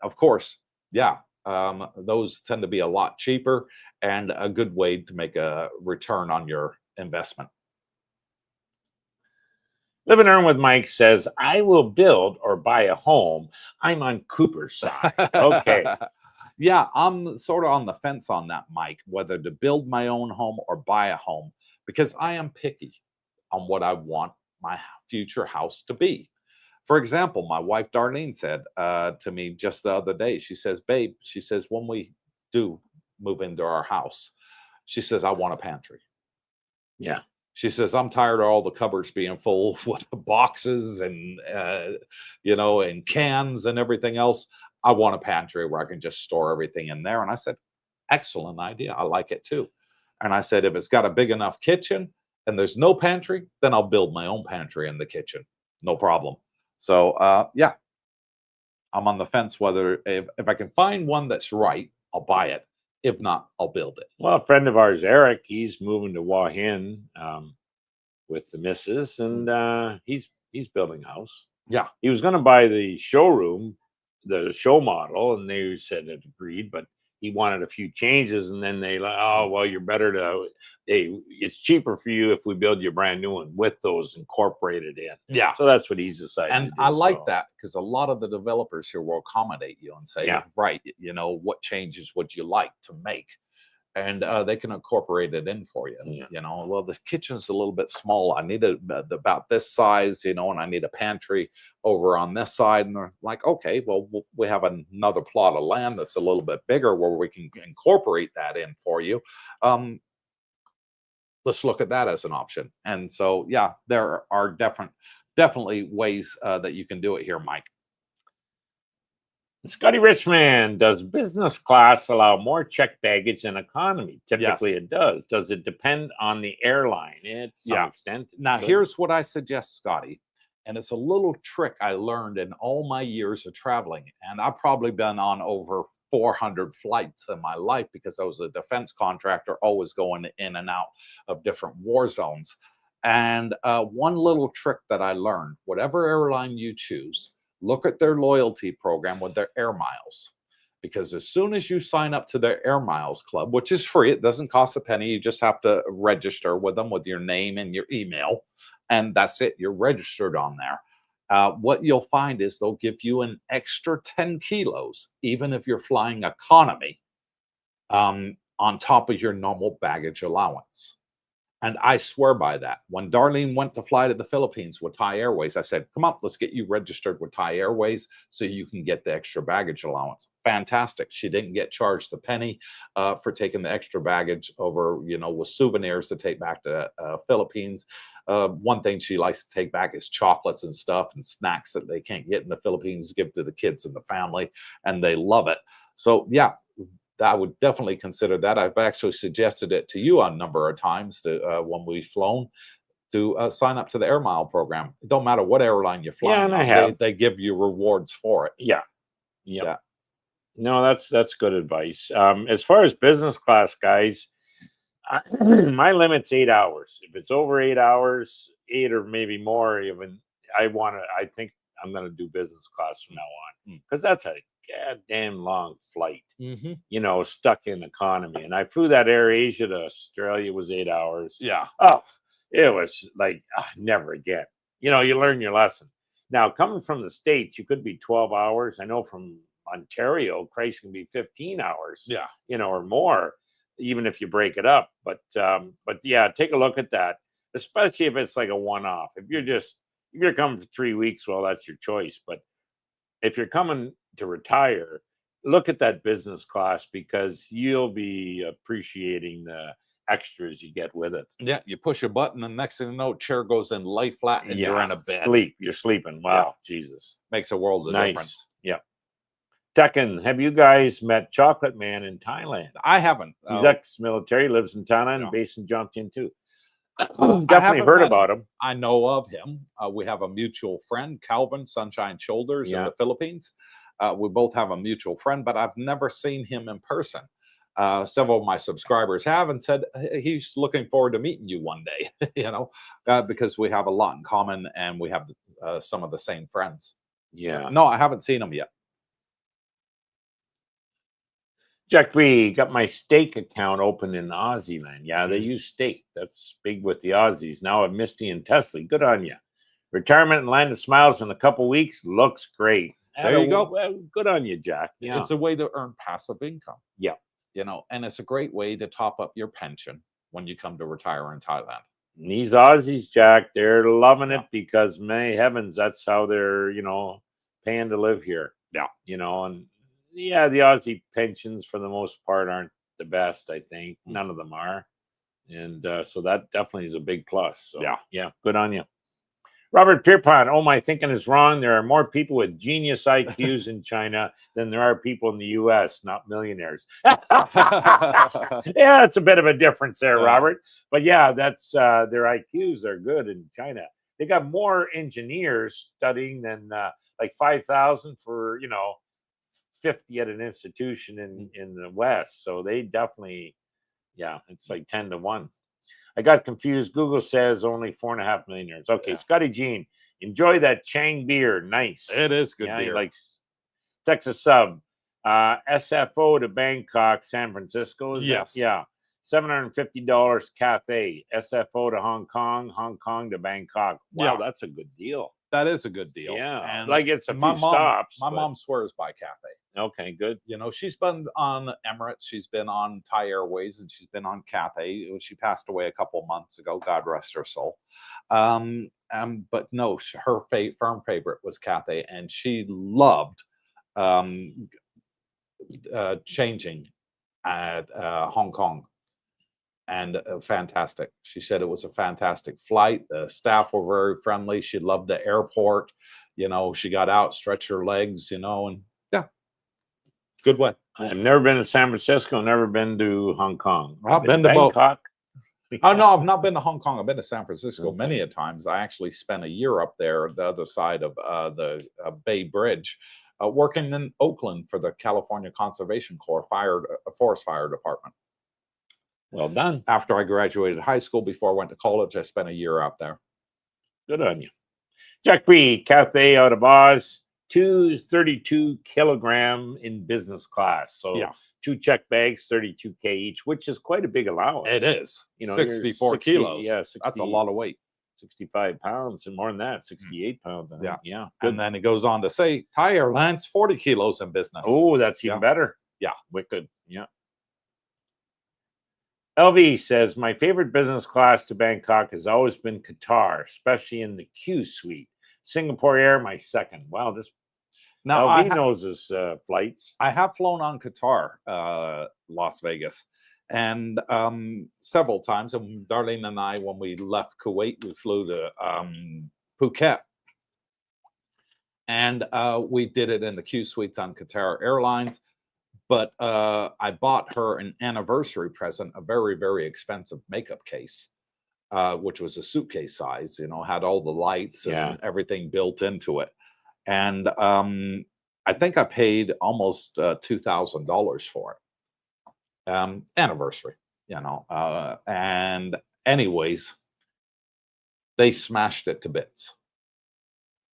of course, yeah, those tend to be a lot cheaper and a good way to make a return on your investment. Live and Earn with Mike says, I will build or buy a home. I'm on Cooper's side. Okay. Yeah, I'm sort of on the fence on that, Mike, whether to build my own home or buy a home, because I am picky on what I want my future house to be. For example, my wife Darlene said to me just the other day, she says, babe, she says, when we do move into our house, she says, I want a pantry. Yeah. She says, I'm tired of all the cupboards being full with boxes and, and cans and everything else. I want a pantry where I can just store everything in there. And I said, excellent idea. I like it too. And I said, if it's got a big enough kitchen and there's no pantry, then I'll build my own pantry in the kitchen. No problem. So, yeah, I'm on the fence whether if I can find one that's right, I'll buy it. If not, I'll build it. Well, a friend of ours, Eric, he's moving to Wahin with the missus, and he's building a house. Yeah. He was going to buy the showroom, the show model, and they said it agreed, but he wanted a few changes, and then they like, oh, well, you're better to, it's cheaper for you if we build you a brand new one with those incorporated in. Yeah. So that's what he's decided. And I like that, because a lot of the developers here will accommodate you and say, right, what changes would you like to make? And they can incorporate it in for you. Well, the kitchen's a little bit small. I need about this size, and I need a pantry over on this side. And they're like, okay, well, we have another plot of land that's a little bit bigger where we can incorporate that in for you. Let's look at that as an option. And so, yeah, there are definitely ways that you can do it here, Mike. Scotty Richman, does business class allow more checked baggage than economy? Typically, it does. Does it depend on the airline? To some extent. Now, here's what I suggest, Scotty, and it's a little trick I learned in all my years of traveling. And I've probably been on over 400 flights in my life because I was a defense contractor, always going in and out of different war zones. And one little trick that I learned, whatever airline you choose, look at their loyalty program with their air miles, because as soon as you sign up to their air miles club, which is free, it doesn't cost a penny. You just have to register with them with your name and your email, and that's it. You're registered on there. what you'll find is they'll give you an extra 10 kilos, even if you're flying economy, on top of your normal baggage allowance. And I swear by that. When Darlene went to fly to the Philippines with Thai Airways, I said, come on, let's get you registered with Thai Airways so you can get the extra baggage allowance. Fantastic. She didn't get charged a penny for taking the extra baggage over, with souvenirs to take back to Philippines. One thing she likes to take back is chocolates and stuff and snacks that they can't get in the Philippines, give to the kids and the family, and they love it. So, yeah. I would definitely consider that. I've actually suggested it to you on a number of times when we've flown to sign up to the Air Mile program. It don't matter what airline you're flying. Yeah, and I have. They give you rewards for it. Yeah. No, that's good advice. As far as business class, guys, my limit's 8 hours. If it's over 8 hours, 8 or maybe more, even I think I'm going to do business class from now on, because that's a goddamn long flight, stuck in economy. And I flew that Air Asia to Australia, was 8 hours. Yeah. Oh, it was like, never again. You learn your lesson. Now, coming from the States, you could be 12 hours. I know from Ontario, Christ, can be 15 hours. Yeah. Or more, even if you break it up. But yeah, take a look at that, especially if it's like a one-off. If you're coming for 3 weeks, well, that's your choice. But if you're coming to retire, look at that business class, because you'll be appreciating the extras you get with it. Yeah, you push a button and next thing you know, chair goes in, lay flat, and you're in a bed. You're sleeping. Wow, Jesus. Makes a world of difference. Yeah. Tekken, have you guys met Chocolate Man in Thailand? I haven't. He's ex-military, lives in Thailand, based in Jomtien too. Definitely heard about him. I know of him. We have a mutual friend, Calvin Sunshine Shoulders, in the Philippines. We both have a mutual friend, but I've never seen him in person. Several of my subscribers have and said he's looking forward to meeting you one day, because we have a lot in common and we have some of the same friends. Yeah. No, I haven't seen him yet. Jack B, got my stake account open in Aussie land. Yeah, they use stake. That's big with the Aussies. Now at Misty and Tesla. Good on you. Retirement and Land of Smiles in a couple weeks. Looks great. There you go. Well, good on you, Jack. Yeah. It's a way to earn passive income. Yeah. And it's a great way to top up your pension when you come to retire in Thailand. And these Aussies, Jack, they're loving it because, may heavens, that's how they're, paying to live here. Yeah. And yeah, the Aussie pensions for the most part aren't the best, I think. None of them are. And so that definitely is a big plus. So, yeah, good on you. Robert Pierpont, my thinking is wrong. There are more people with genius IQs in China than there are people in the U.S., not millionaires. Yeah, it's a bit of a difference there, Robert. But yeah, that's their IQs are good in China. They got more engineers studying than like 5,000 for, 50 at an institution in the West. So they definitely, it's like 10 to 1. I got confused. Google says only 4.5 millionaires. Okay, Scotty Jean, enjoy that Chang beer. Nice. It is good beer. He likes Texas Sub. SFO to Bangkok, San Francisco. Yes. Yeah. $750 Cathay. SFO to Hong Kong, Hong Kong to Bangkok. Wow, that's a good deal. That is a good deal. Yeah. And like it's a few stops. My mom swears by Cathay. Okay, good. She's been on Emirates, she's been on Thai Airways, and she's been on Cathay. She passed away a couple months ago. God rest her soul. But no, her firm favorite was Cathay, and she loved changing at Hong Kong. And fantastic. She said it was a fantastic flight. The staff were very friendly. She loved the airport. She got out, stretched her legs, and good way. I've never been to San Francisco, never been to Hong Kong. I've been to Bangkok. Oh, no, I've not been to Hong Kong. I've been to San Francisco many a times. I actually spent a year up there, the other side of the Bay Bridge, working in Oakland for the California Conservation Corps Forest Fire Department. Well done. After I graduated high school, before I went to college, I spent a year out there. Good on you. Jack B, Cathay out of Oz, 232 kilogram in business class. So 2 check bags, 32K each, which is quite a big allowance. It is. 64 kilos. Yeah, that's a lot of weight. 65 pounds and more than that, 68 pounds. I think. Yeah. Good. And then it goes on to say Thai Airlines 40 kilos in business. Oh, that's even better. Yeah. Wicked. Yeah. LV says, my favorite business class to Bangkok has always been Qatar, especially in the Q suite. Singapore Air, my second. Wow, this now LV knows his flights. I have flown on Qatar, Las Vegas, and several times. And Darlene and I, when we left Kuwait, we flew to Phuket. And we did it in the Q suites on Qatar Airlines. But I bought her an anniversary present, a very, very expensive makeup case, which was a suitcase size, had all the lights and everything built into it. And I think I paid almost $2,000 for it. Anniversary, and anyways, they smashed it to bits.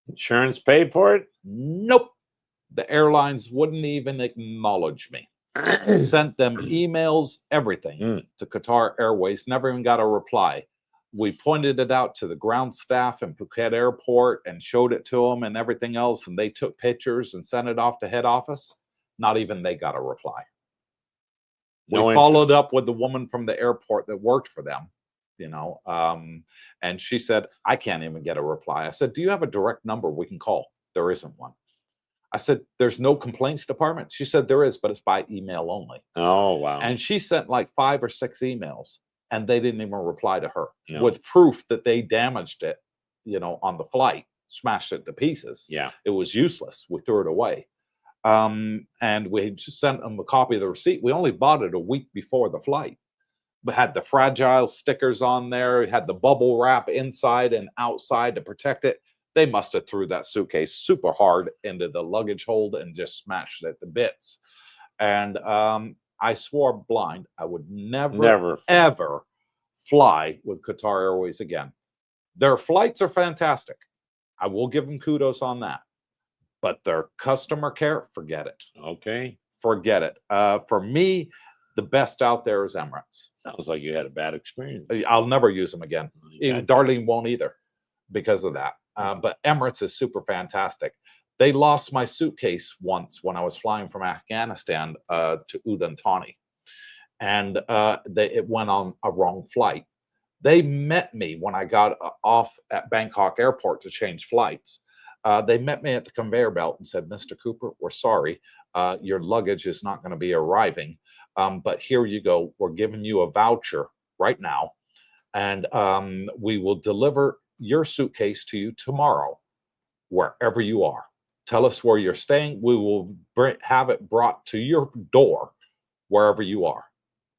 Insurance paid for it? Nope. The airlines wouldn't even acknowledge me. Sent them emails, everything to Qatar Airways, never even got a reply. We pointed it out to the ground staff in Phuket Airport and showed it to them and everything else, and they took pictures and sent it off to head office. Not even they got a reply. We followed up with the woman from the airport that worked for them, and she said, I can't even get a reply. I said, do you have a direct number we can call? There isn't one. I said, there's no complaints department? She said, there is, but it's by email only. Oh, wow. And she sent like 5 or 6 emails, and they didn't even reply to her with proof that they damaged it, on the flight, smashed it to pieces. Yeah. It was useless. We threw it away. And we just sent them a copy of the receipt. We only bought it a week before the flight. But had the fragile stickers on there, had the bubble wrap inside and outside to protect it. They must have threw that suitcase super hard into the luggage hold and just smashed it to bits. And I swore blind I would never, ever fly with Qatar Airways again. Their flights are fantastic. I will give them kudos on that. But their customer care, forget it. Okay. Forget it. For me, the best out there is Emirates. Sounds like you had a bad experience. I'll never use them again. Even Darlene won't either because of that. But Emirates is super fantastic. They lost my suitcase once when I was flying from Afghanistan to Udon Thani. And it went on a wrong flight. They met me when I got off at Bangkok Airport to change flights. They met me at the conveyor belt and said, Mr. Cooper, we're sorry. Your luggage is not going to be arriving. But here you go. We're giving you a voucher right now. And we will deliver your suitcase to you tomorrow, wherever you are. Tell us where you're staying. We will have it brought to your door, wherever you are.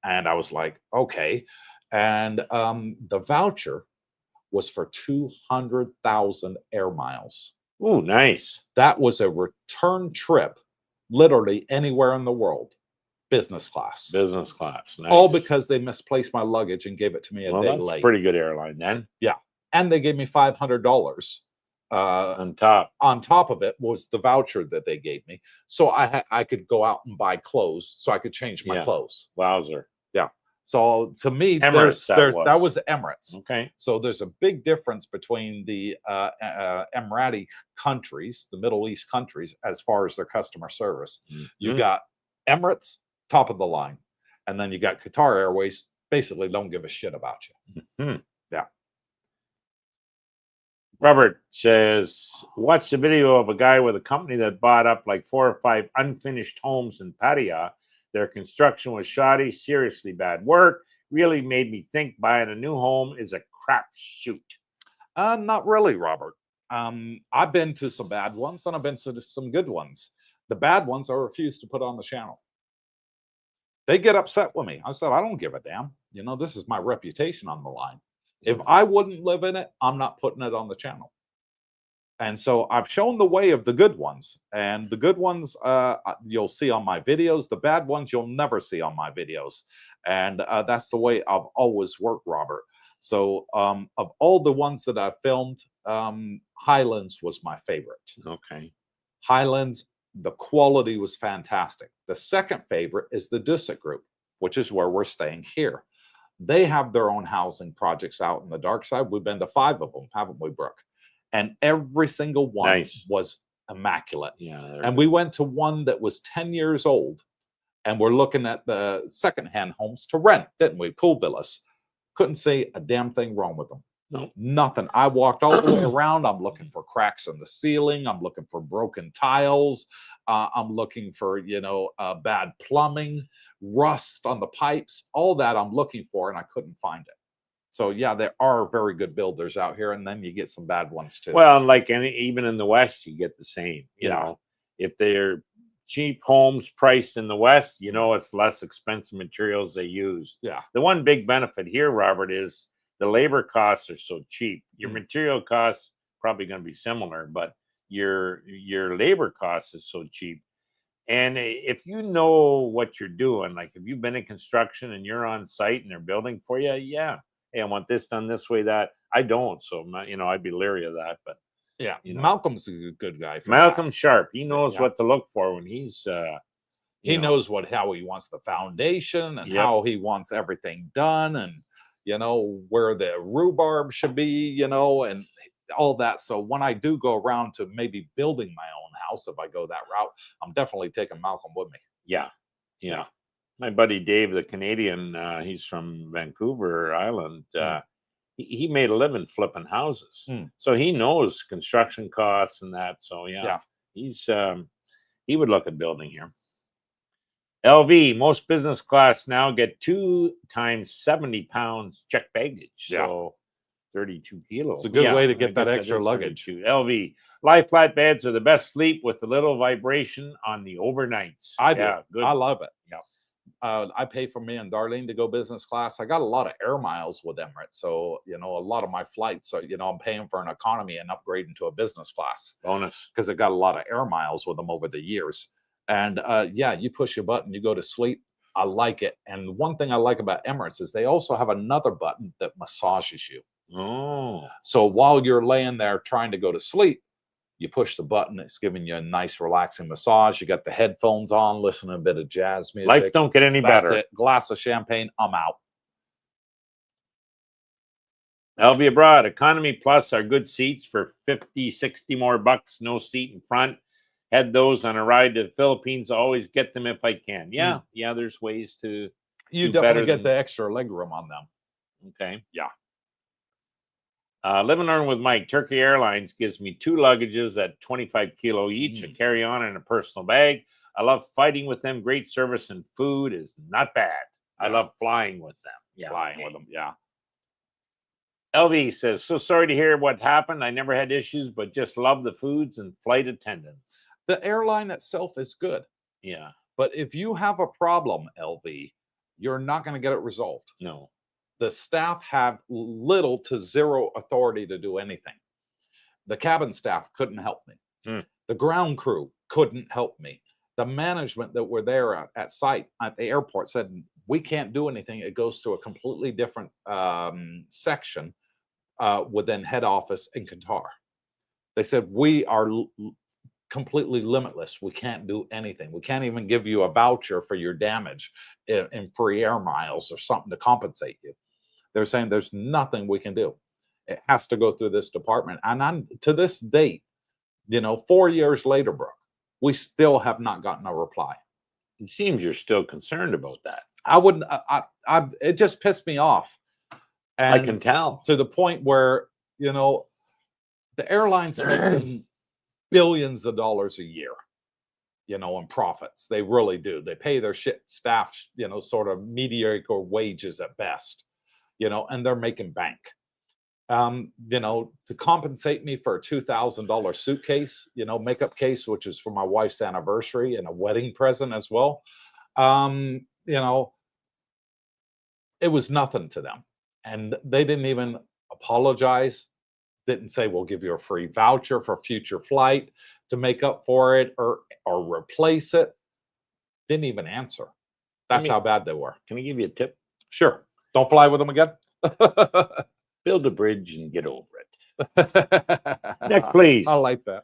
And I was like, okay. And the voucher was for 200,000 air miles. Oh, nice. That was a return trip, literally anywhere in the world. Business class. Business class. Nice. All because they misplaced my luggage and gave it to me a day that's late. Pretty good airline then. Yeah. And they gave me $500 on top. On top of it was the voucher that they gave me. So I could go out and buy clothes so I could change my clothes. Wowzer. Yeah. So to me, Emirates, that was Emirates. Okay. So there's a big difference between the Emirati countries, the Middle East countries, as far as their customer service. Mm-hmm. You got Emirates, top of the line. And then you got Qatar Airways, basically don't give a shit about you. Mm-hmm. Yeah. Robert says, watch the video of a guy with a company that bought up like 4 or 5 unfinished homes in Pattaya. Their construction was shoddy, seriously bad work. Really made me think buying a new home is a crap shoot. Not really, Robert. I've been to some bad ones and I've been to some good ones. The bad ones I refuse to put on the channel. They get upset with me. I said, I don't give a damn. This is my reputation on the line. If I wouldn't live in it, I'm not putting it on the channel. And so I've shown the way of the good ones. And the good ones you'll see on my videos. The bad ones you'll never see on my videos. And that's the way I've always worked, Robert. So of all the ones that I've filmed, Highlands was my favorite. Okay. Highlands, the quality was fantastic. The second favorite is the Dusit Group, which is where we're staying here. They have their own housing projects out in the dark side. We've been to 5 of them, haven't we, Brooke? And every single one Nice. was immaculate. Yeah. And we went to one that was 10 years old, and we're looking at the secondhand homes to rent, didn't we? Pool villas. Couldn't see a damn thing wrong with them. No. Nothing. I walked all the way around. I'm looking for cracks in the ceiling. I'm looking for broken tiles. I'm looking for, bad plumbing, rust on the pipes, all that I'm looking for, and I couldn't find it. So yeah, there are very good builders out here, and then you get some bad ones too. Well, like even in the West, you get the same. You Yeah. know, if they're cheap homes priced in the West, it's less expensive materials they use. Yeah. The one big benefit here, Robert, is the labor costs are so cheap. Your material costs probably going to be similar, but your labor cost is so cheap. And if you know what you're doing, like if you've been in construction and you're on site and they're building for you, yeah, hey, I want this done this way, that. I don't, so I'd be leery of that. But yeah, Malcolm's a good guy. Malcolm Sharp, he knows what to look for when he's he knows how he wants the foundation and how he wants everything done, and where the rhubarb should be, and all that. So when I do go around to maybe building my own house, if I go that route, I'm definitely taking Malcolm with me. Yeah. My buddy Dave, the Canadian, he's from Vancouver Island. He made a living flipping houses, so he knows construction costs and that. So he's he would look at building here. LV, most business class now get 2 times 70 pounds checked baggage. So 32 kilos. It's a good way to get that extra luggage. LV, live flatbeds are the best sleep with a little vibration on the overnights. I do. Good. I love it. Yeah. I pay for me and Darlene to go business class. I got a lot of air miles with Emirates. So, a lot of my flights are, I'm paying for an economy and upgrading to a business class. Bonus. Because I got a lot of air miles with them over the years. And you push your button, you go to sleep. I like it. And one thing I like about Emirates is they also have another button that massages you. Oh. So while you're laying there trying to go to sleep, you push the button, it's giving you a nice relaxing massage. You got the headphones on, listening to a bit of jazz music. Life don't get any better. It. Glass of champagne, I'm out. LV Abroad, Economy Plus are good seats for 50, 60 more bucks, no seat in front. Had those on a ride to the Philippines. Always get them if I can. Yeah, there's ways to you definitely get the extra legroom on them. Okay. Yeah. Live and learn with Mike. Turkey Airlines gives me 2 luggages at 25 kilo each, a carry-on and a personal bag. I love fighting with them. Great service and food is not bad. I love flying with them. Yeah, flying with them. Yeah. LV says, so sorry to hear what happened. I never had issues, but just love the foods and flight attendants. The airline itself is good. Yeah. But if you have a problem, LV, you're not going to get it resolved. No. The staff have little to zero authority to do anything. The cabin staff couldn't help me. The ground crew couldn't help me. The management that were there at site at the airport said, we can't do anything. It goes to a completely different section within head office in Qatar. They said, we are completely limitless. We can't do anything. We can't even give you a voucher for your damage in free air miles or something to compensate you. They're saying there's nothing we can do. It has to go through this department. And to this date, 4 years later, Brooke, we still have not gotten a reply. It seems you're still concerned about that. I wouldn't. It just pissed me off. And I can tell. To the point where, the airlines making billions of dollars a year, in profits. They really do. They pay their staff, sort of mediocre wages at best. And they're making bank. To compensate me for a $2,000 suitcase, makeup case, which is for my wife's anniversary and a wedding present as well. It was nothing to them. And they didn't even apologize, didn't say, we'll give you a free voucher for a future flight to make up for it or replace it. Didn't even answer. That's how bad they were. Can I give you a tip? Sure. Don't fly with them again. Build a bridge and get over it. Next, please. I like that.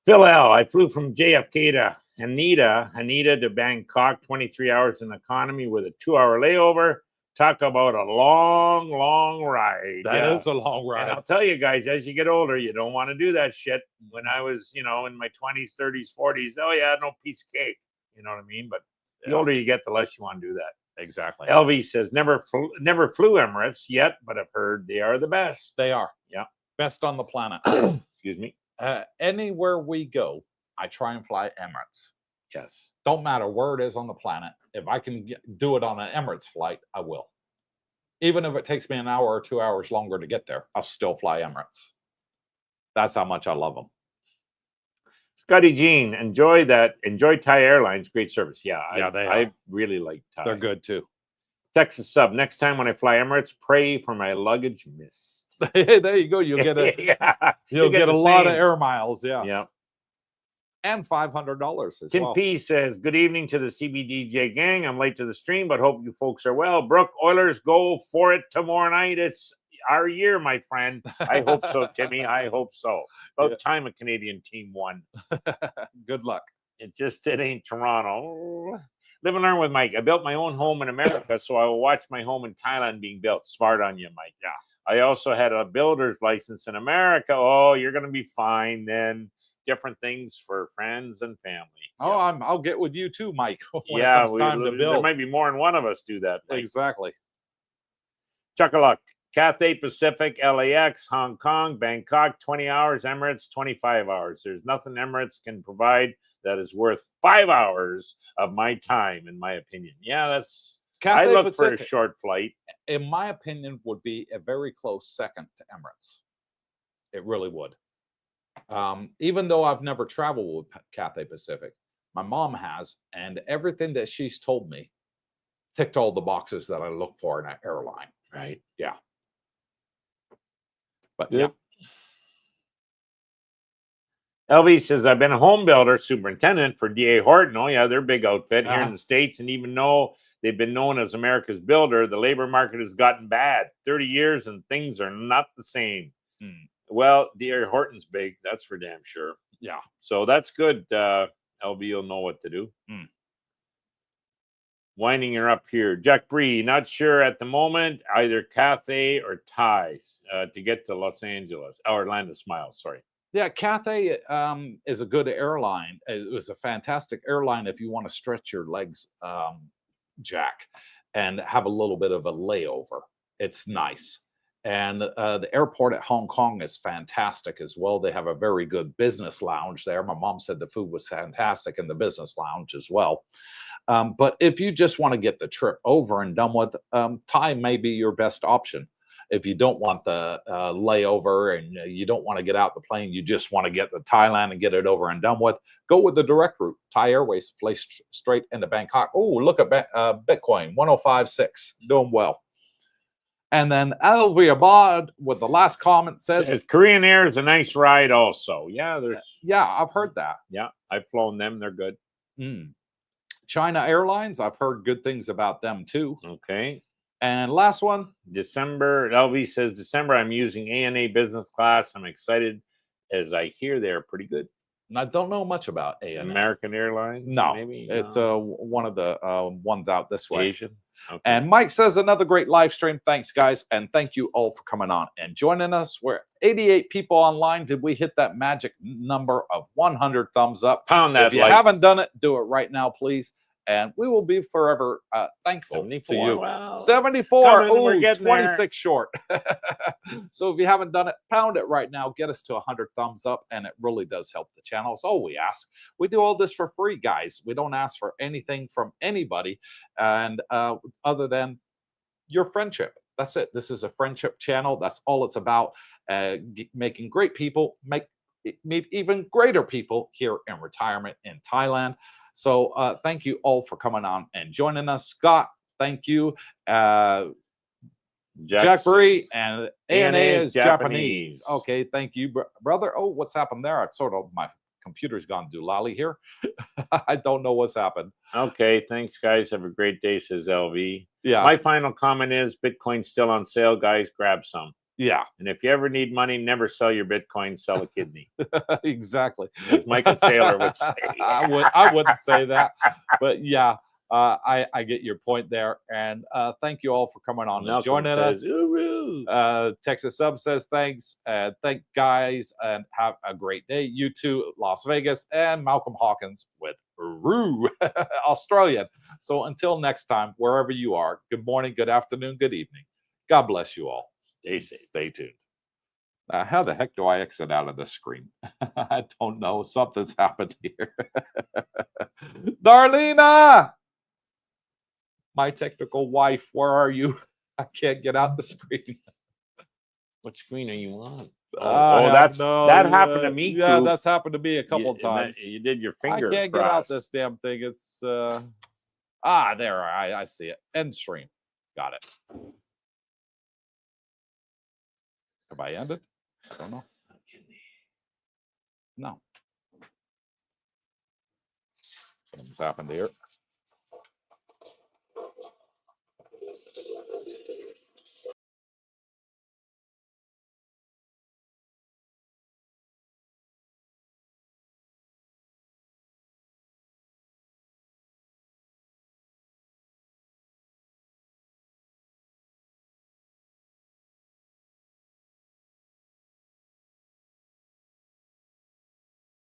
Phil L. I flew from JFK to Haneda to Bangkok, 23 hours in economy with a 2-hour layover. Talk about a long, long ride. That is a long And ride. I'll tell you guys, as you get older, you don't want to do that shit. When I was, in my 20s, 30s, 40s, oh yeah, no piece of cake. You know what I mean? But the older you get, the less you want to do that. Exactly. LV says, never flew Emirates yet, but I've heard they are the best. They are. Yeah. Best on the planet. Excuse me. Anywhere we go, I try and fly Emirates. Yes. Don't matter where it is on the planet. If I can do it on an Emirates flight, I will. Even if it takes me an hour or 2 hours longer to get there, I'll still fly Emirates. That's how much I love them. Scotty Jean, enjoy Thai Airlines. Great service. Yeah, I really like Thai. They're good too. Texas sub. Next time when I fly Emirates, pray for my luggage missed. There you go. You'll get you'll get a lot of air miles. Yeah. Yeah. And $500 as Tim well. P says, good evening to the CBDJ gang. I'm late to the stream, but hope you folks are well. Brooke, Oilers go for it tomorrow night. It's our year, my friend. I hope so, Timmy. I hope so. About time a Canadian team won. Good luck. It ain't Toronto. Live and learn with Mike. I built my own home in America, so I will watch my home in Thailand being built. Smart on you, Mike. Yeah. I also had a builder's license in America. Oh, you're going to be fine then. Different things for friends and family. Oh, I'll get with you too, Mike. Yeah, there might be more than one of us do that. Mike. Exactly. Chuck-a-luck. Cathay Pacific, LAX, Hong Kong, Bangkok, 20 hours, Emirates, 25 hours. There's nothing Emirates can provide that is worth 5 hours of my time, in my opinion. Yeah, that's... Cathay I look Pacific, for a short flight. In my opinion, would be a very close second to Emirates. It really would. Even though I've never traveled with Cathay Pacific, my mom has, and everything that she's told me ticked all the boxes that I look for in an airline. Right? Yeah. But yeah. LV says, I've been a home builder superintendent for DA Horton. Oh, yeah, they're a big outfit here in the States. And even though they've been known as America's builder, the labor market has gotten bad. 30 years and things are not the same. Well, DA Horton's big. That's for damn sure. Yeah. So that's good. LV, you'll know what to do. Winding her up here. Jack Bree, not sure at the moment, either Cathay or Thai to get to Los Angeles. Or Orlando Smiles, sorry. Yeah, Cathay is a good airline. It was a fantastic airline if you want to stretch your legs, Jack, and have a little bit of a layover. It's nice. And the airport at Hong Kong is fantastic as well. They have a very good business lounge there. My mom said the food was fantastic in the business lounge as well. But if you just want to get the trip over and done with, Thai may be your best option. If you don't want the layover and you don't want to get out the plane, you just want to get to Thailand and get it over and done with, go with the direct route. Thai Airways flies straight into Bangkok. Oh, look at Bitcoin, 105.6, doing well. And then Alvi Abad with the last comment says, Korean Air is a nice ride also. Yeah, I've heard that. Yeah, I've flown them. They're good. China Airlines, I've heard good things about them too. Okay. And last one, December. LV says, December, I'm using ANA business class. I'm excited as I hear they're pretty good. I don't know much about ANA. American Airlines? No, maybe it's one of the ones out this way. Asian. Okay. And Mike says, another great live stream. Thanks, guys. And thank you all for coming on and joining us. We're 88 people online. Did we hit that magic number of 100 thumbs up? Pound that If you haven't done it, do it right now, please. And we will be forever thankful 74, to you. well, 74. Ooh, We're getting 26 there. short. So if you haven't done it, pound it right now. Get us to 100 thumbs up, and it really does help the channel. It's all we ask. We do all this for free, guys. We don't ask for anything from anybody, and other than your friendship. That's it. This is a friendship channel. That's all it's about. Making great people meet even greater people here in retirement in Thailand. So thank you all for coming on and joining us. Scott, thank you. Jack Bree and ANA is Japanese. Okay, thank you, brother. Oh, what's happened there? My computer's gone doolally here. I don't know what's happened. Okay, thanks, guys. Have a great day, says LV. Yeah. My final comment is Bitcoin's still on sale, guys. Grab some. Yeah. And if you ever need money, never sell your Bitcoin, sell a kidney. Exactly. As Michael Taylor would say. I wouldn't say that. But yeah, I get your point there, and thank you all for coming on and Malcolm joining us. says, "Hooroo." Texas Sub says thanks, and thank guys, and have a great day. You too, Las Vegas, and Malcolm Hawkins with Roo, Australian. So until next time, wherever you are, good morning, good afternoon, good evening. God bless you all. Stay safe. Stay tuned. How the heck do I exit out of the screen? I don't know. Something's happened here. Darlena, my technical wife, where are you? I can't get out the screen. What screen are you on? That happened to me. Yeah, Coop. that's happened to me a couple You times. you did your I finger. can't get out this damn thing. It's there. I see it. End stream. Got it. Have I ended? I don't know. No. Something's happened here.